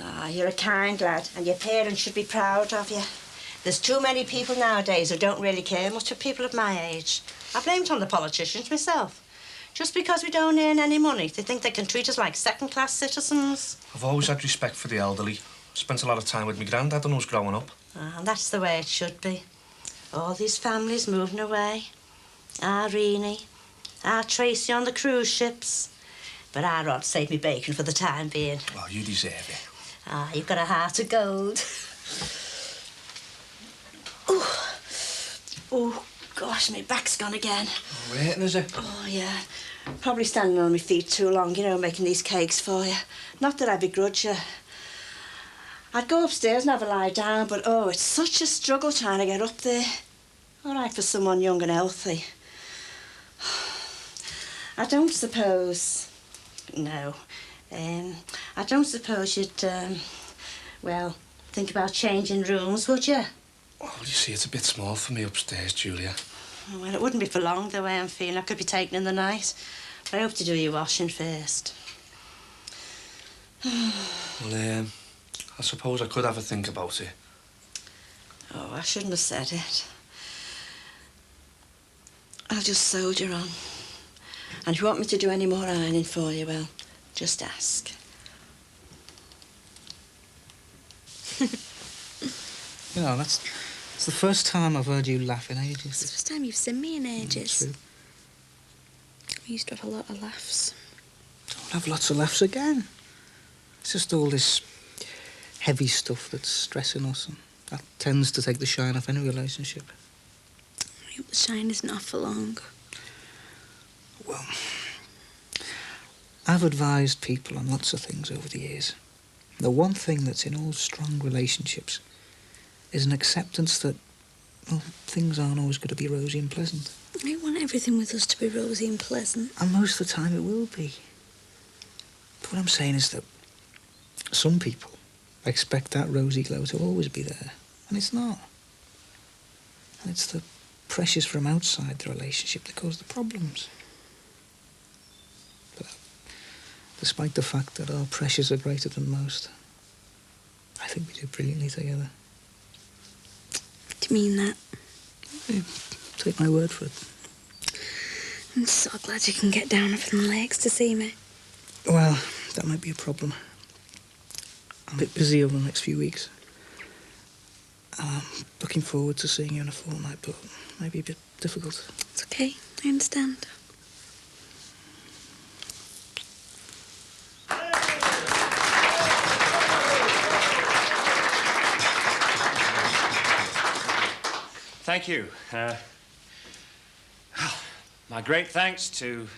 Ah, you're a kind lad, and your parents should be proud of you. There's too many people nowadays who don't really care much for people of my age. I blame it on the politicians myself. Just because we don't earn any money, they think they can treat us like second-class citizens. I've always had respect for the elderly. Spent a lot of time with my granddad when I was growing up. Ah, and that's the way it should be. All these families moving away. Our Reenie, our Tracy on the cruise ships. But our Rod saved me bacon for the time being. Well, you deserve it. Ah, you've got a heart of gold. Oh, gosh, my back's gone again. Oh, hurting, is it? Oh, yeah. Probably standing on my feet too long, you know, making these cakes for you. Not that I begrudge you. I'd go upstairs and have a lie down, but oh, it's such a struggle trying to get up there. All right for someone young and healthy. I don't suppose... No. I don't suppose you'd, well, think about changing rooms, would you? Well, you see, it's a bit small for me upstairs, Julia. Well, it wouldn't be for long, the way I'm feeling. I could be taken in the night. But I hope to do your washing first. Well, I suppose I could have a think about it. Oh, I shouldn't have said it. I'll just soldier on. And if you want me to do any more ironing for you, well, just ask. You know, it's the first time I've heard you laugh in ages. It's the first time you've seen me in ages. True. We used to have a lot of laughs. Don't have lots of laughs again. It's just all this heavy stuff that's stressing us, and that tends to take the shine off any relationship. I hope the shine isn't off for long. Well, I've advised people on lots of things over the years. The one thing that's in all strong relationships is an acceptance that, well, things aren't always going to be rosy and pleasant. I want everything with us to be rosy and pleasant. And most of the time it will be. But what I'm saying is that some people expect that rosy glow to always be there, and it's not. And it's the pressures from outside the relationship that cause the problems. But despite the fact that our pressures are greater than most, I think we do brilliantly together. Do you mean that? Yeah, take my word for it. I'm so glad you can get down from the lakes to see me. Well, that might be a problem. I'm a bit busy over the next few weeks. I'm looking forward to seeing you in a fortnight, but it might be a bit difficult. It's okay, I understand. Thank you. My great thanks to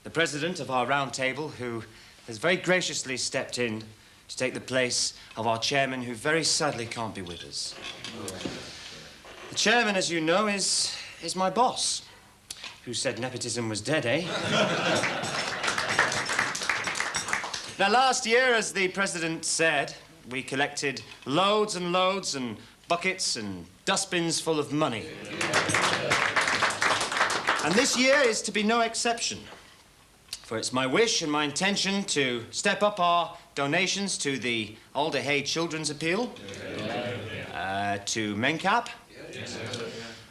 the president of our round table, who has very graciously stepped in to take the place of our chairman, who very sadly can't be with us. The chairman, as you know, is my boss, who said nepotism was dead, eh? Now, last year, as the president said, we collected loads and loads and buckets and dustbins full of money. And this year is to be no exception. For it's my wish and my intention to step up our donations to the Alder Hay Children's Appeal, to MenCap.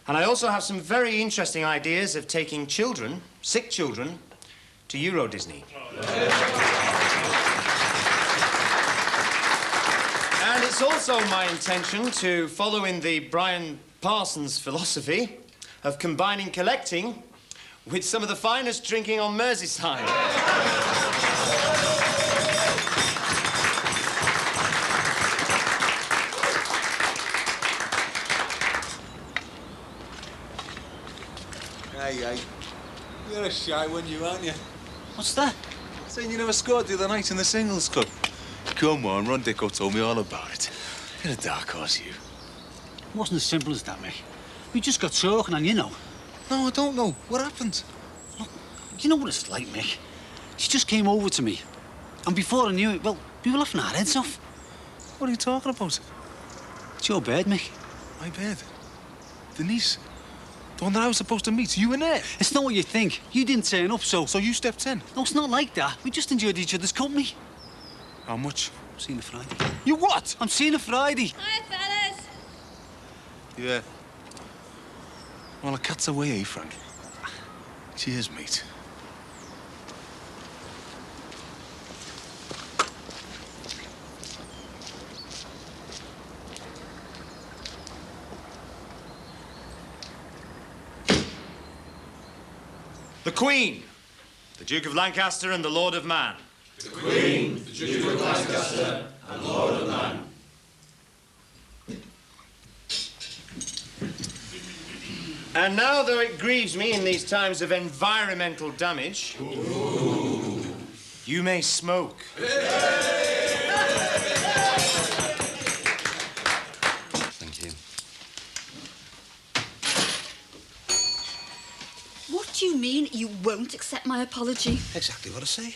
And I also have some very interesting ideas of taking children, sick children, to Euro Disney. And it's also my intention to follow in the Brian Parsons philosophy of combining collecting with some of the finest drinking on Merseyside. Hey, you're a shy one, you, aren't you? What's that? Saying you never scored the other night in the singles club. Come on, Ron Dicko told me all about it. You're a dark horse, you. It wasn't as simple as that, Mick. We just got talking and you know. No, I don't know. What happened? Look, you know what it's like, Mick. She just came over to me. And before I knew it, well, we were laughing our heads off. What are you talking about? It's your bed, Mick. My bed? Denise? The one that I was supposed to meet, you and her? It's not what you think. You didn't turn up, so... So you stepped in? No, it's not like that. We just enjoyed each other's company. How much? I'm seeing her Friday. You what? I'm seeing her Friday. Hi, fellas. Yeah. Well, a cat's away, eh, Frank? Cheers, mate. The Queen, the Duke of Lancaster and the Lord of Man. The Queen, the Duke of Lancaster and Lord of Man. And now, though it grieves me in these times of environmental damage, you may smoke. Thank you. What do you mean you won't accept my apology? Exactly what I say.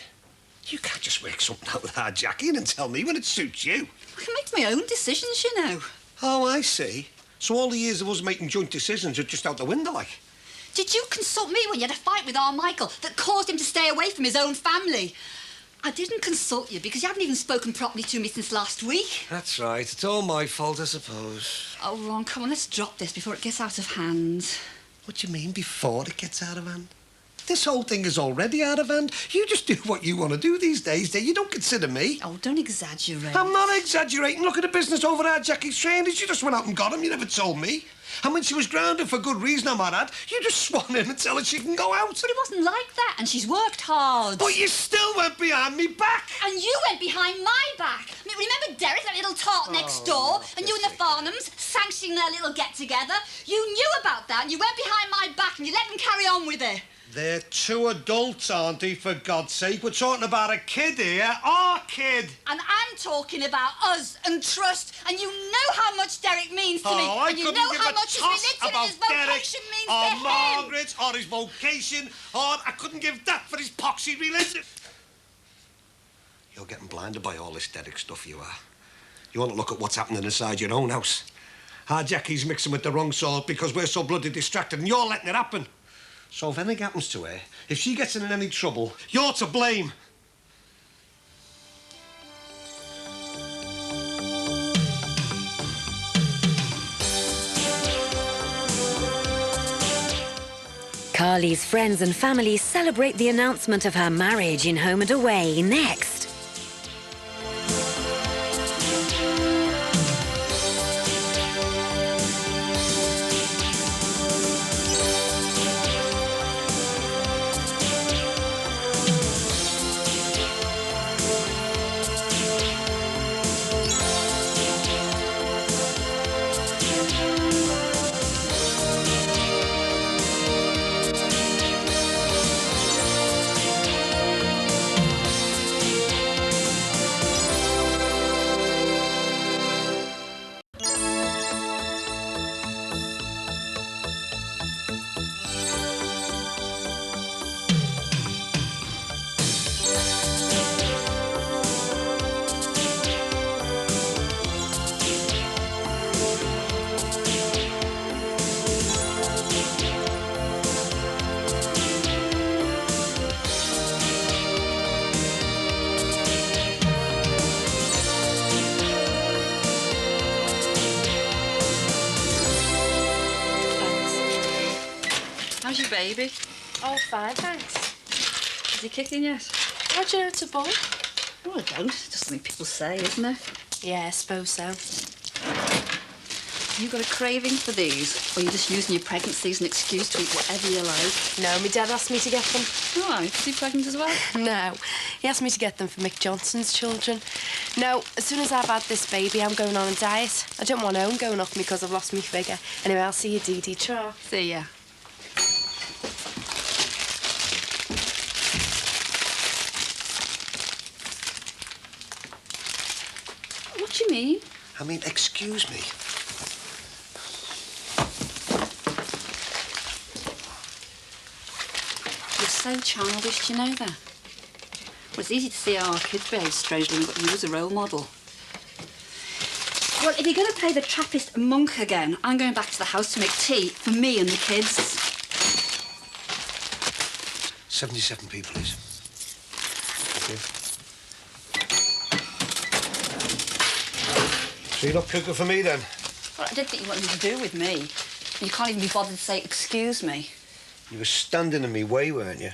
You can't just work something out with our Jackie and then tell me when it suits you. I can make my own decisions, you know. Oh, I see. So all the years of us making joint decisions are just out the window, like? Did you consult me when you had a fight with Michael that caused him to stay away from his own family? I didn't consult you because you haven't even spoken properly to me since last week. That's right. It's all my fault, I suppose. Oh, Ron, come on, let's drop this before it gets out of hand. What do you mean, before it gets out of hand? This whole thing is already out of hand. You just do what you want to do these days, dear. You don't consider me. Oh, don't exaggerate. I'm not exaggerating. Look at the business over at Jackie's trainers. You just went out and got him. You never told me. And when she was grounded for good reason, I might add, you just swan in and tell her she can go out. But it wasn't like that, and she's worked hard. But you still went behind me back. And you went behind my back. I mean, remember Derek, that little tart next door? And you and the Farnhams sanctioning their little get-together? You knew about that, and you went behind my back, and you let them carry on with it. They're two adults, aren't they, for God's sake? We're talking about a kid here. Our kid. And I'm talking about us and trust, and you know how much Derek means to me. I And you couldn't know give how a much his toss religion and his about Derek vocation means or to him. Margaret or his vocation, or I couldn't give that for his poxy religion. You're getting blinded by all this Derek stuff, you are. You want to look at what's happening inside your own house. Our Jackie's mixing with the wrong sort because we're so bloody distracted and you're letting it happen. So if anything happens to her, if she gets in any trouble, you're to blame. Carly's friends and family celebrate the announcement of her marriage in Home and Away next. How's your baby? Oh, fine, thanks. Is he kicking yet? How do you know it's a boy? Oh, I don't. It's just something people say, isn't it? Yeah, I suppose so. You got a craving for these? Or are you just using your pregnancy as an excuse to eat whatever you like? No, my dad asked me to get them. Right, is he pregnant as well? No, he asked me to get them for Mick Johnson's children. No, as soon as I've had this baby, I'm going on a diet. I don't want Owen going off me because I've lost my figure. Anyway, I'll see you, Dee Dee. Tra. See ya. I mean, excuse me. You're so childish, do you know that? Well, it's easy to see how our kids behave strangely when we've got you as a role model. Well, if you're going to play the Trappist monk again, I'm going back to the house to make tea for me and the kids. 77 people, please. Thank you. So you're not cooking for me, then? Well, I did think you wanted to do with me. You can't even be bothered to say, excuse me. You were standing in me way, weren't you?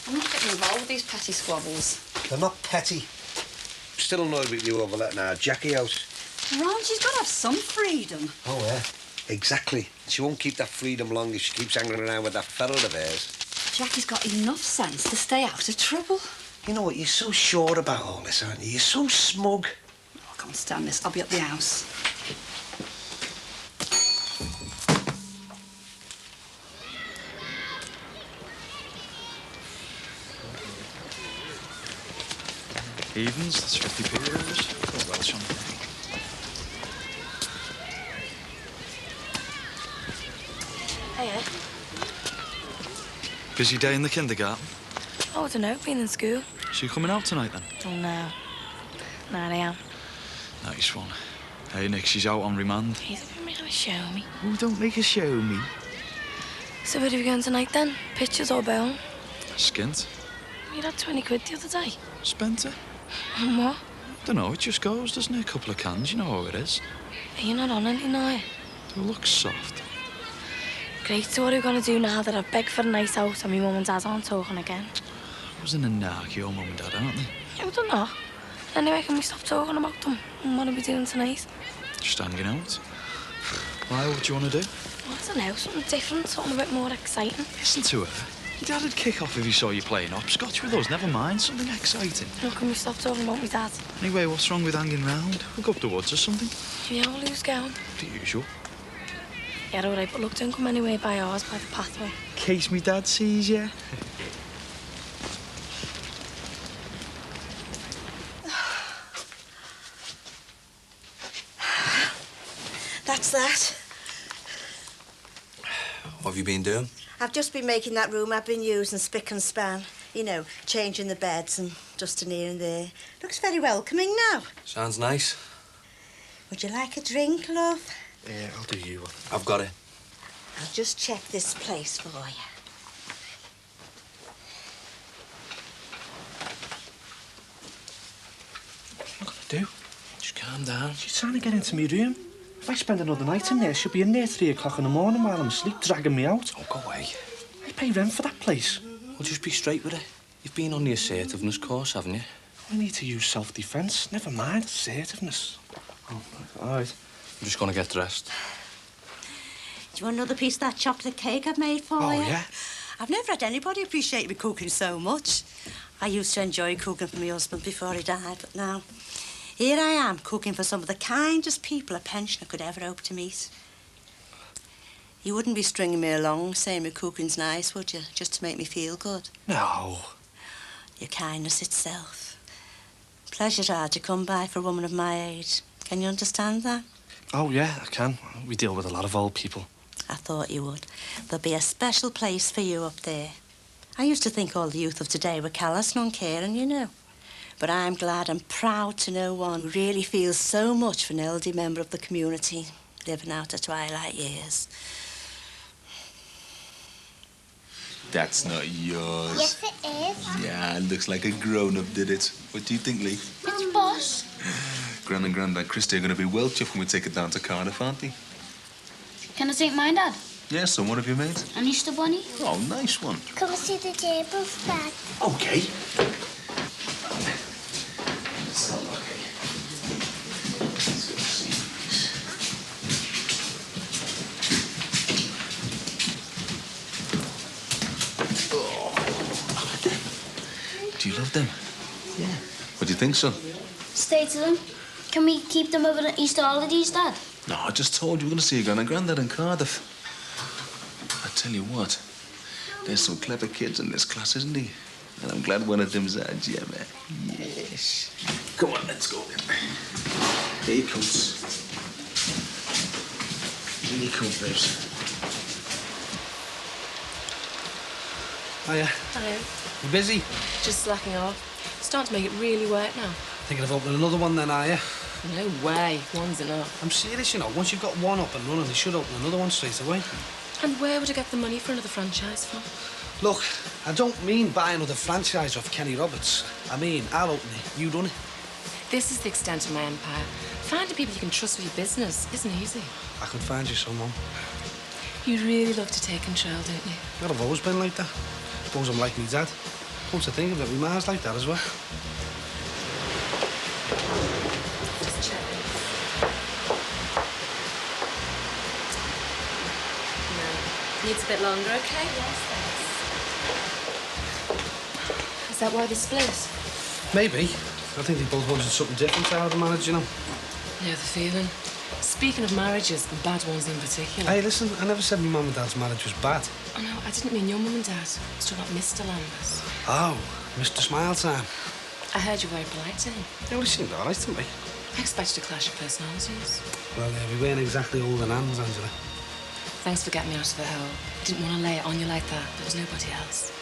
I'm not getting involved with these petty squabbles. They're not petty. I'm still annoyed with you over letting our Jackie out. Ron, she's got to have some freedom. Oh, yeah. Exactly. She won't keep that freedom long if she keeps hanging around with that feral of hers. Jackie's got enough sense to stay out of trouble. You know what? You're so sure about all this, aren't you? You're so smug. Oh, I can't stand this. I'll be at the house. Evens, that's 50p euros. Oh, well, Sean. Hiya. Busy day in the kindergarten? Oh, I don't know, been in school. So you coming out tonight, then? Oh, no. No, I am. Nice one. Hey, Nick, she's out on remand. He's making a show me. Oh, don't make a show me. So where are we going tonight, then? Pictures or bone? Skint. You had 20 quid the other day. Spent it? And what? Don't know, it just goes, doesn't it? A couple of cans, you know how it is. Are you not on anything, are you? Do it look soft? Great, so what are we going to do now that I've begged for a nice house and my mum and dad aren't talking again? I was in a narc, your mum and dad, aren't they? Yeah, I don't know. Anyway, can we stop talking about them? And what are we doing tonight? Just hanging out. Why, what do you want to do? Well, I don't know, something different, something a bit more exciting. Listen to her. Your dad would kick off if he saw you playing hopscotch with us. Never mind, something exciting. Well, can we stop talking about my dad? Anyway, what's wrong with hanging round? We'll go up the woods or something. Yeah, well, who's going? The usual. Yeah, all right, but look, don't come anywhere by ours, by the pathway. In case me dad sees you. That's that. What have you been doing? I've just been making that room I've been using spick and span. You know, changing the beds and dusting here and there. Looks very welcoming now. Sounds nice. Would you like a drink, love? Yeah, I'll do you one. I've got it. I'll just check this place for you. What am I gonna do? Just calm down. She's trying to get into my room. If I spend another night in there, she'll be in there 3 o'clock in the morning while I'm asleep, dragging me out. Oh, go away. I pay rent for that place. Well, just be straight with her. You've been on the assertiveness course, haven't you? I need to use self-defence. Never mind assertiveness. Oh, all right. I'm just gonna get dressed. Do you want another piece of that chocolate cake I've made for you? Oh, yeah? I've never had anybody appreciate me cooking so much. I used to enjoy cooking for my husband before he died, but now here I am cooking for some of the kindest people a pensioner could ever hope to meet. You wouldn't be stringing me along saying my cooking's nice, would you? Just to make me feel good. No. Your kindness itself. Pleasure's hard to come by for a woman of my age. Can you understand that? Oh, yeah, I can. We deal with a lot of old people. I thought you would. There'll be a special place for you up there. I used to think all the youth of today were callous and uncaring, you know. But I'm glad and proud to know one who really feels so much for an elderly member of the community living out her twilight years. That's not yours. Yes, it is. Yeah, it looks like a grown-up did it. What do you think, Lee? It's Boss. Gran and Grandad Christy are going to be well chuffed when we take it down to Cardiff, aren't they? Can I take mine, Dad? Yes, son, what have you made? An Easter bunny. Oh, nice one. Can I see the tables, Dad? Okay. Do you love them? Yeah. What do you think, son? Stay to them. Can we keep them over the Easter holidays, Dad? No, I just told you we're going to see your Gran and Grandad in Cardiff. I tell you what, there's some clever kids in this class, isn't he? And I'm glad one of them's our Gemma. Yes. Come on, let's go then. Here he comes. Here he comes, babes. Hiya. Hello. You busy? Just slacking off. Starting to make it really work now. Thinking of opening another one then, are you? No way. One's enough. I'm serious, you know. Once you've got one up and running, they should open another one straight away. And where would I get the money for another franchise from? Look, I don't mean buy another franchise off Kenny Roberts. I mean, I'll open it, you run it. This is the extent of my empire. Finding people you can trust with your business isn't easy. I could find you someone. You really love to take control, don't you? Well, I've always been like that. Suppose I'm like me dad. Come to think of it, my ma's like that as well. Just check. No. Needs a bit longer, okay? Yes, thanks. Is that why they split? Maybe. I think they both wanted something different out of the marriage, you know. Yeah, the feeling. Speaking of marriages, and bad ones in particular. Hey, listen, I never said my mum and dad's marriage was bad. Oh, no, I didn't mean your mum and dad. I was talking about Mr. Lambert. Oh, Mr. Smile Time. I heard you were very polite to him. Yeah, well, he seemed all right to me. I expected a clash of personalities. Well, we weren't exactly holding hands, Angela. Thanks for getting me out of the hole. I didn't want to lay it on you like that. There was nobody else.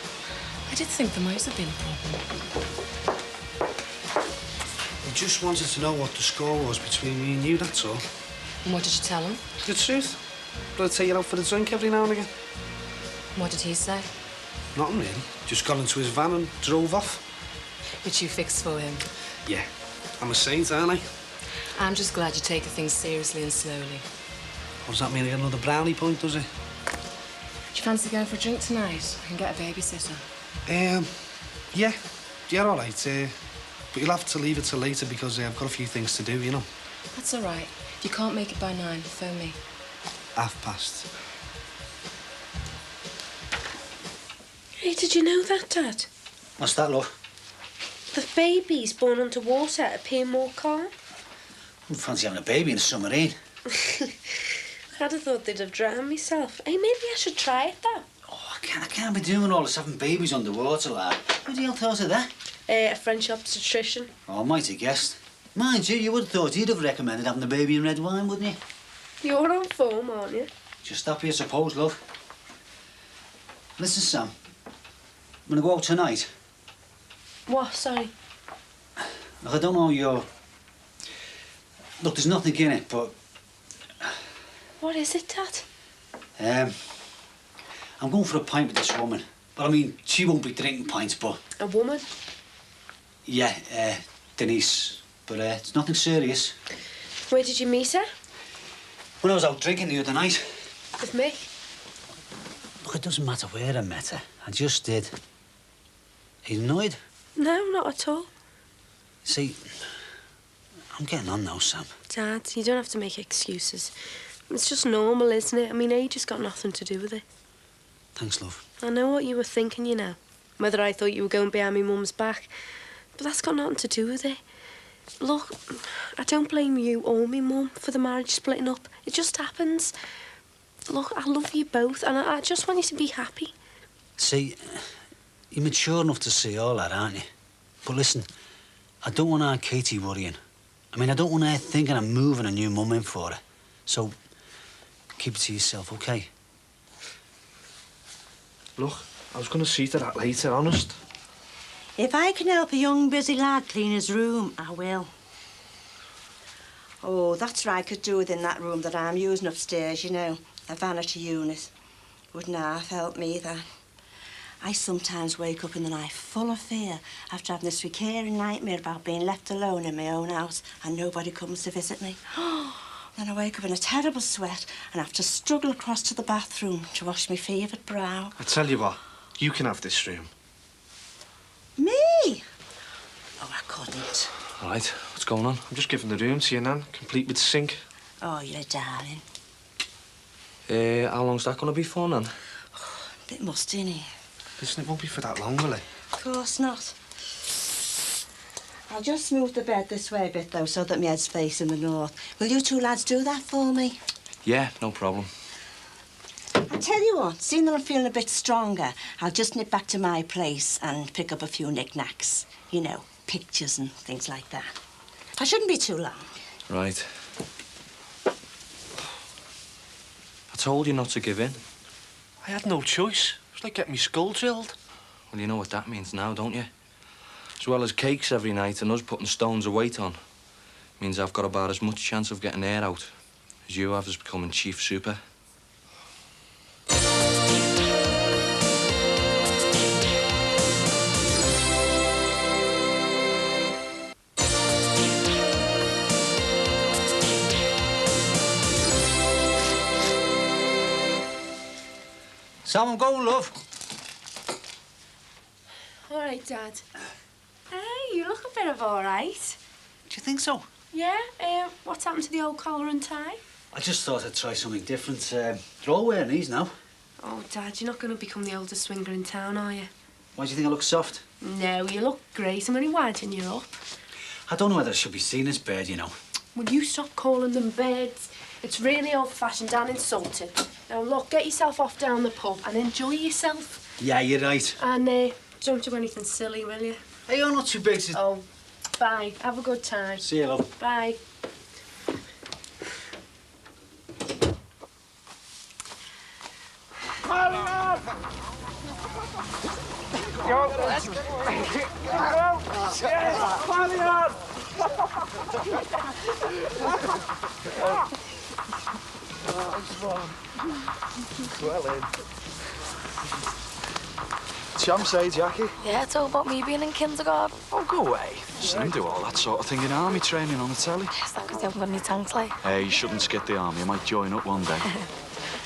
I did think there might have been a problem. I just wanted to know what the score was between me and you, that's all. And what did you tell him? The truth. But I'd take you out for a drink every now and again. What did he say? Nothing really. Just got into his van and drove off. Which you fixed for him. Yeah. I'm a saint, aren't I? I'm just glad you're taking things seriously and slowly. What does that mean? I get another brownie point, does it? Do you fancy going for a drink tonight? I can get a babysitter. Yeah. Yeah, all right. But you'll have to leave it till later because I've got a few things to do, you know. That's all right. If you can't make it by 9, phone me. past. Hey, did you know that, Dad? What's that, love? The baby's born underwater at Peermore Car. I fancy having a baby in a submarine. I'd have thought they'd have drowned myself. Hey, maybe I should try it, though. Oh, I can't be doing all this having babies underwater, lad. Who the hell tells you that? A French obstetrician. Oh, mighty guessed. Mind you, you would have thought he'd have recommended having a baby in red wine, wouldn't you? You're on form, aren't you? Just happy, I suppose, love. Listen, Sam. I'm gonna go out tonight. What? Sorry. Look, I don't know your... Look, there's nothing in it, but... What is it, Dad? I'm going for a pint with this woman. But, I mean, she won't be drinking pints, but... A woman? Yeah, Denise. But it's nothing serious. Where did you meet her? When I was out drinking the other night. With me? Look, it doesn't matter where I met her. I just did. Are you annoyed? No, not at all. See, I'm getting on now, Sam. Dad, you don't have to make excuses. It's just normal, isn't it? I mean, age has got nothing to do with it. Thanks, love. I know what you were thinking, you know. Whether I thought you were going behind me mum's back. But that's got nothing to do with it. Look, I don't blame you or me mum for the marriage splitting up. It just happens. Look, I love you both, and I just want you to be happy. See, you're mature enough to see all that, aren't you? But listen, I don't want Aunt Katie worrying. I mean, I don't want her thinking I'm moving a new mum in for her. So, keep it to yourself, OK? Look, I was going to see to that later, honest. If I can help a young busy lad clean his room, I will. Oh, that's right, I could do it in that room that I'm using upstairs, you know, a vanity unit. Wouldn't half help me either. I sometimes wake up in the night full of fear after having this recurring nightmare about being left alone in my own house and nobody comes to visit me. Then I wake up in a terrible sweat and have to struggle across to the bathroom to wash my fevered brow. I tell you what, you can have this room. Me? Oh, I couldn't. All right, what's going on? I'm just giving the room to your nan, complete with sink. Oh, you're a darling. How long's that going to be for, Nan? A bit musty, innit? Listen, it won't be for that long, will it? Of course not. I'll just move the bed this way a bit, though, so that my head's facing the north. Will you two lads do that for me? Yeah, no problem. I'll tell you what, seeing that I'm feeling a bit stronger, I'll just nip back to my place and pick up a few knickknacks. You know, pictures and things like that. I shouldn't be too long. Right. I told you not to give in. I had no choice. It was like getting my skull drilled. Well, you know what that means now, don't you? As well as cakes every night and us putting stones of weight on, means I've got about as much chance of getting air out as you have as becoming chief super. Sam, I'm going, love. All right, Dad. Hey, you look a bit of all right. Do you think so? Yeah, what's happened to the old collar and tie? I just thought I'd try something different. They're all wearing these now. Oh, Dad, you're not going to become the oldest swinger in town, are you? Why do you think I look soft? No, you look great. I'm only winding you up. I don't know whether I should be seen as bird, you know. Will you stop calling them birds? It's really old-fashioned and insulting. Now, look, get yourself off down the pub and enjoy yourself. Yeah, you're right. And don't do anything silly, will you? Hey, you're not too big to... Oh, bye. Have a good time. See you, love. Bye. Well in. Champs, eh, Jackie? Yeah, it's all about me being in kindergarten. Oh, go away. Seen him do all that sort of thing in army training on the telly. Is that because they haven't got any tanks, like? Hey, you shouldn't skip the army. You might join up one day.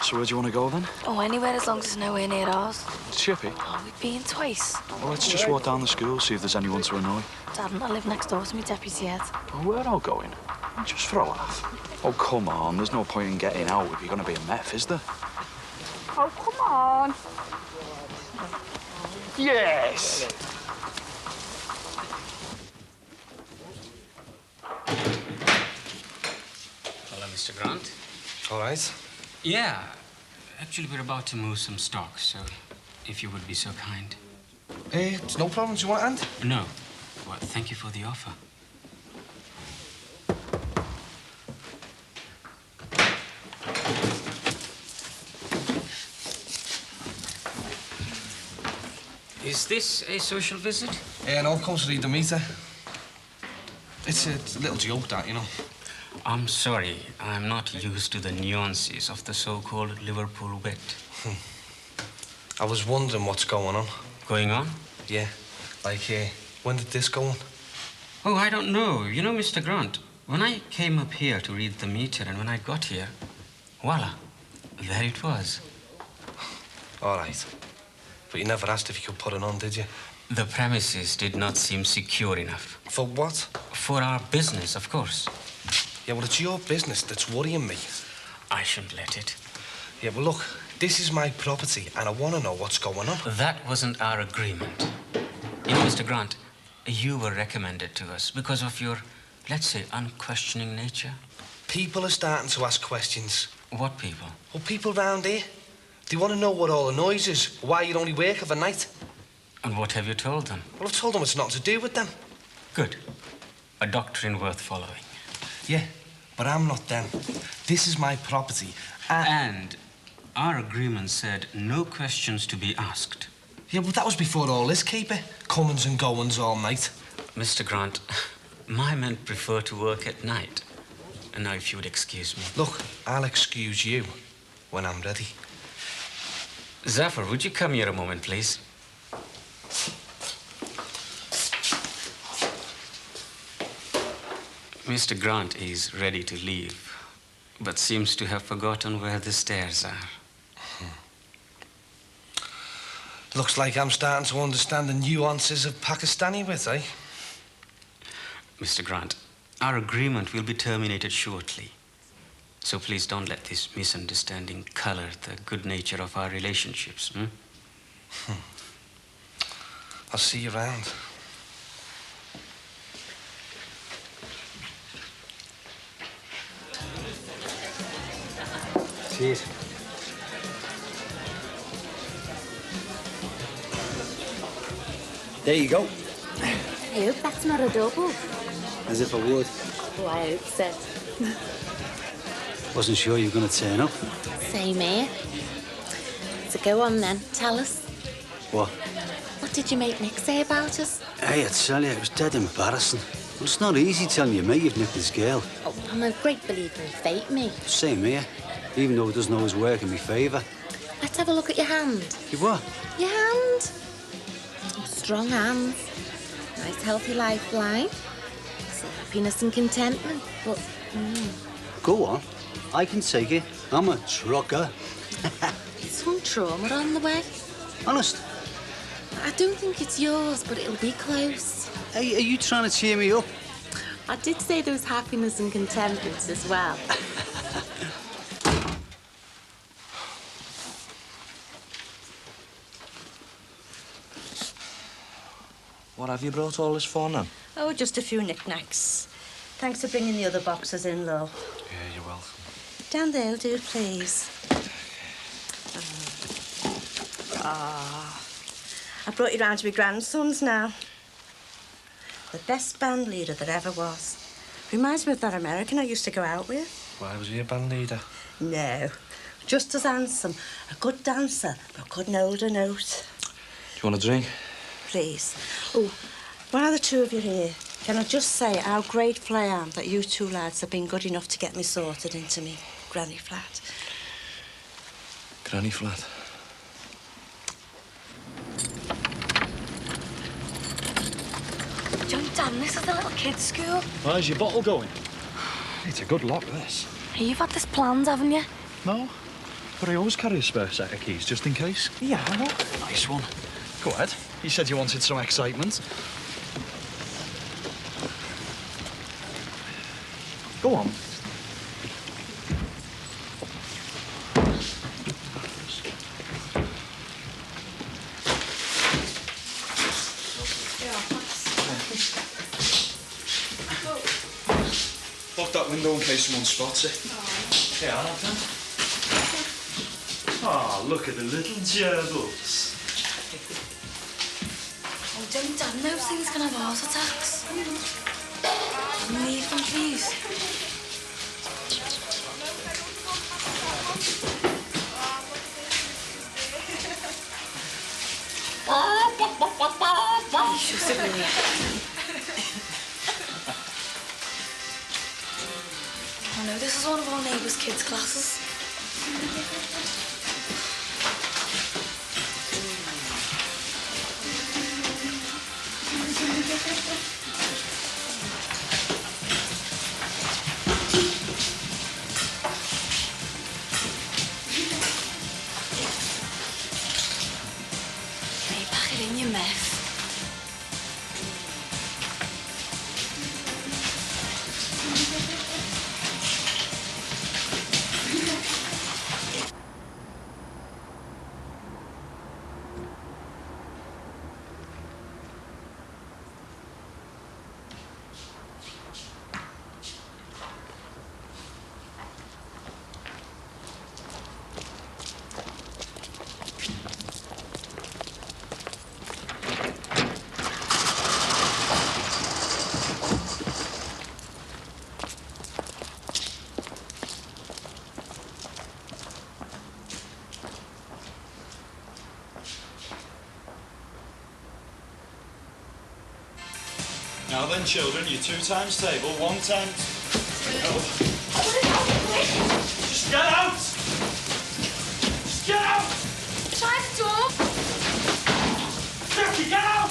So where do you want to go, then? Oh, anywhere as long as it's nowhere near ours. Chippy? Oh, we've been twice. Well, let's just walk down the school, see if there's anyone to annoy. Dad and I live next door to me deputy head. Well, we're all going. Just for a laugh. Oh, come on. There's no point in getting out if you're going to be a meth, is there? Oh, come on. Yes! Hello, Mr. Grant. All right. Yeah. Actually, we're about to move some stock, so if you would be so kind. It's no problem. Do you want a hand? No. Well, thank you for the offer. Is this a social visit? Yeah, no, comes to read the meter. It's a little joke, that, you know. I'm sorry. I'm not used to the nuances of the so-called Liverpool wit. I was wondering what's going on. Going on? Yeah. Like, when did this go on? Oh, I don't know. You know, Mr. Grant, when I came up here to read the meter and when I got here, voila, there it was. All right. But you never asked if you could put it on, did you? The premises did not seem secure enough. For what? For our business, of course. Yeah, well, it's your business that's worrying me. I shouldn't let it. Yeah, well, look, this is my property, and I want to know what's going on. That wasn't our agreement. You know, Mr. Grant, you were recommended to us because of your, let's say, unquestioning nature. People are starting to ask questions. What people? Well, people round here. They want to know what all the noise is, why you only work of a night. And what have you told them? Well, I've told them it's nothing to do with them. Good. A doctrine worth following. Yeah, but I'm not them. This is my property. And our agreement said no questions to be asked. Yeah, but that was before all this, keeper. Comings and goings all night. Mr. Grant, my men prefer to work at night. And now, if you would excuse me. Look, I'll excuse you when I'm ready. Zafar, would you come here a moment, please? Mr. Grant is ready to leave, but seems to have forgotten where the stairs are. Looks like I'm starting to understand the nuances of Pakistani wit, eh? Mr. Grant, our agreement will be terminated shortly. So please don't let this misunderstanding color the good nature of our relationships, I'll see you around. Cheers. There you go. I hope that's not a double. As if I would. Oh, I hope so. Wasn't sure you were going to turn up. Same here. So go on then, tell us. What? What did your mate Nick say about us? Hey, I tell you, it was dead embarrassing. Well, it's not easy telling your mate you've nicked his girl. Oh, I'm a great believer in fate, me. Same here, even though it doesn't always work in my favour. Let's have a look at your hand. You what? Your hand. Strong hands. Nice healthy lifeline. See, happiness and contentment. But, Go on, I can take it. I'm a trucker. some trauma on the way. Honest? I don't think it's yours, but it'll be close. Hey, are you trying to cheer me up? I did say there was happiness and contentment as well. What have you brought all this for now? Oh, just a few knickknacks. Thanks for bringing the other boxes in, love. Yeah, you're welcome. Down there will do, please. I brought you round to my grandsons now. The best band leader that ever was. Reminds me of that American I used to go out with. Why was he a band leader? No, just as handsome. A good dancer, but couldn't hold a note. Do you want a drink? Please. Oh, while the two of you are here, can I just say how grateful I am that you two lads have been good enough to get me sorted into me granny flat. Granny flat. Dan, this is the little kids' school. Where's your bottle going? It's a good lock, this. Hey, you've had this planned, haven't you? No, but I always carry a spare set of keys just in case. Yeah, I know. Nice one. Go ahead. You said you wanted some excitement. Go on. Lock that window in case someone spots it. Yeah, I'll have that. Oh, look at the little gerbils. Oh, don't Dan, those things can have heart attacks. Leave them, please. Shut it, will you? Oh no, this is one of our neighbour's kids' classes. Hey, pack it in your mouth. Now then, children, your 2 times table, 1 time... Just get out! Just get out! Try the door. Jackie, get out!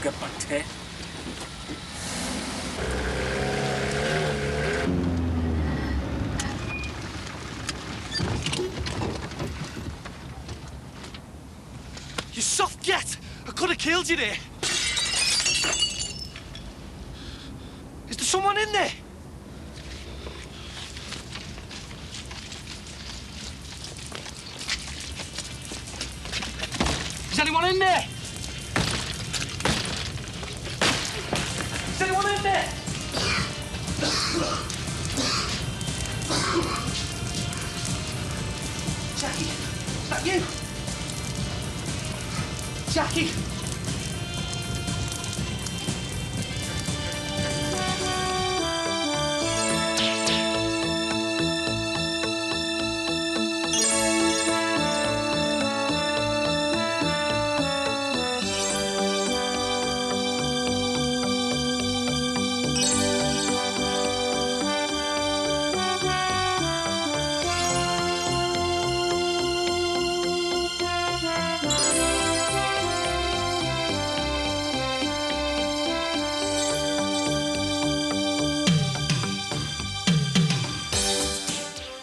Get back to it. You soft get! I could have killed you there. Is there someone in there? Is anyone in there? Is anyone in there? Jackie, is that you? Jackie!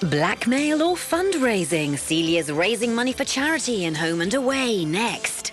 Blackmail or fundraising? Celia's raising money for charity in Home and Away next.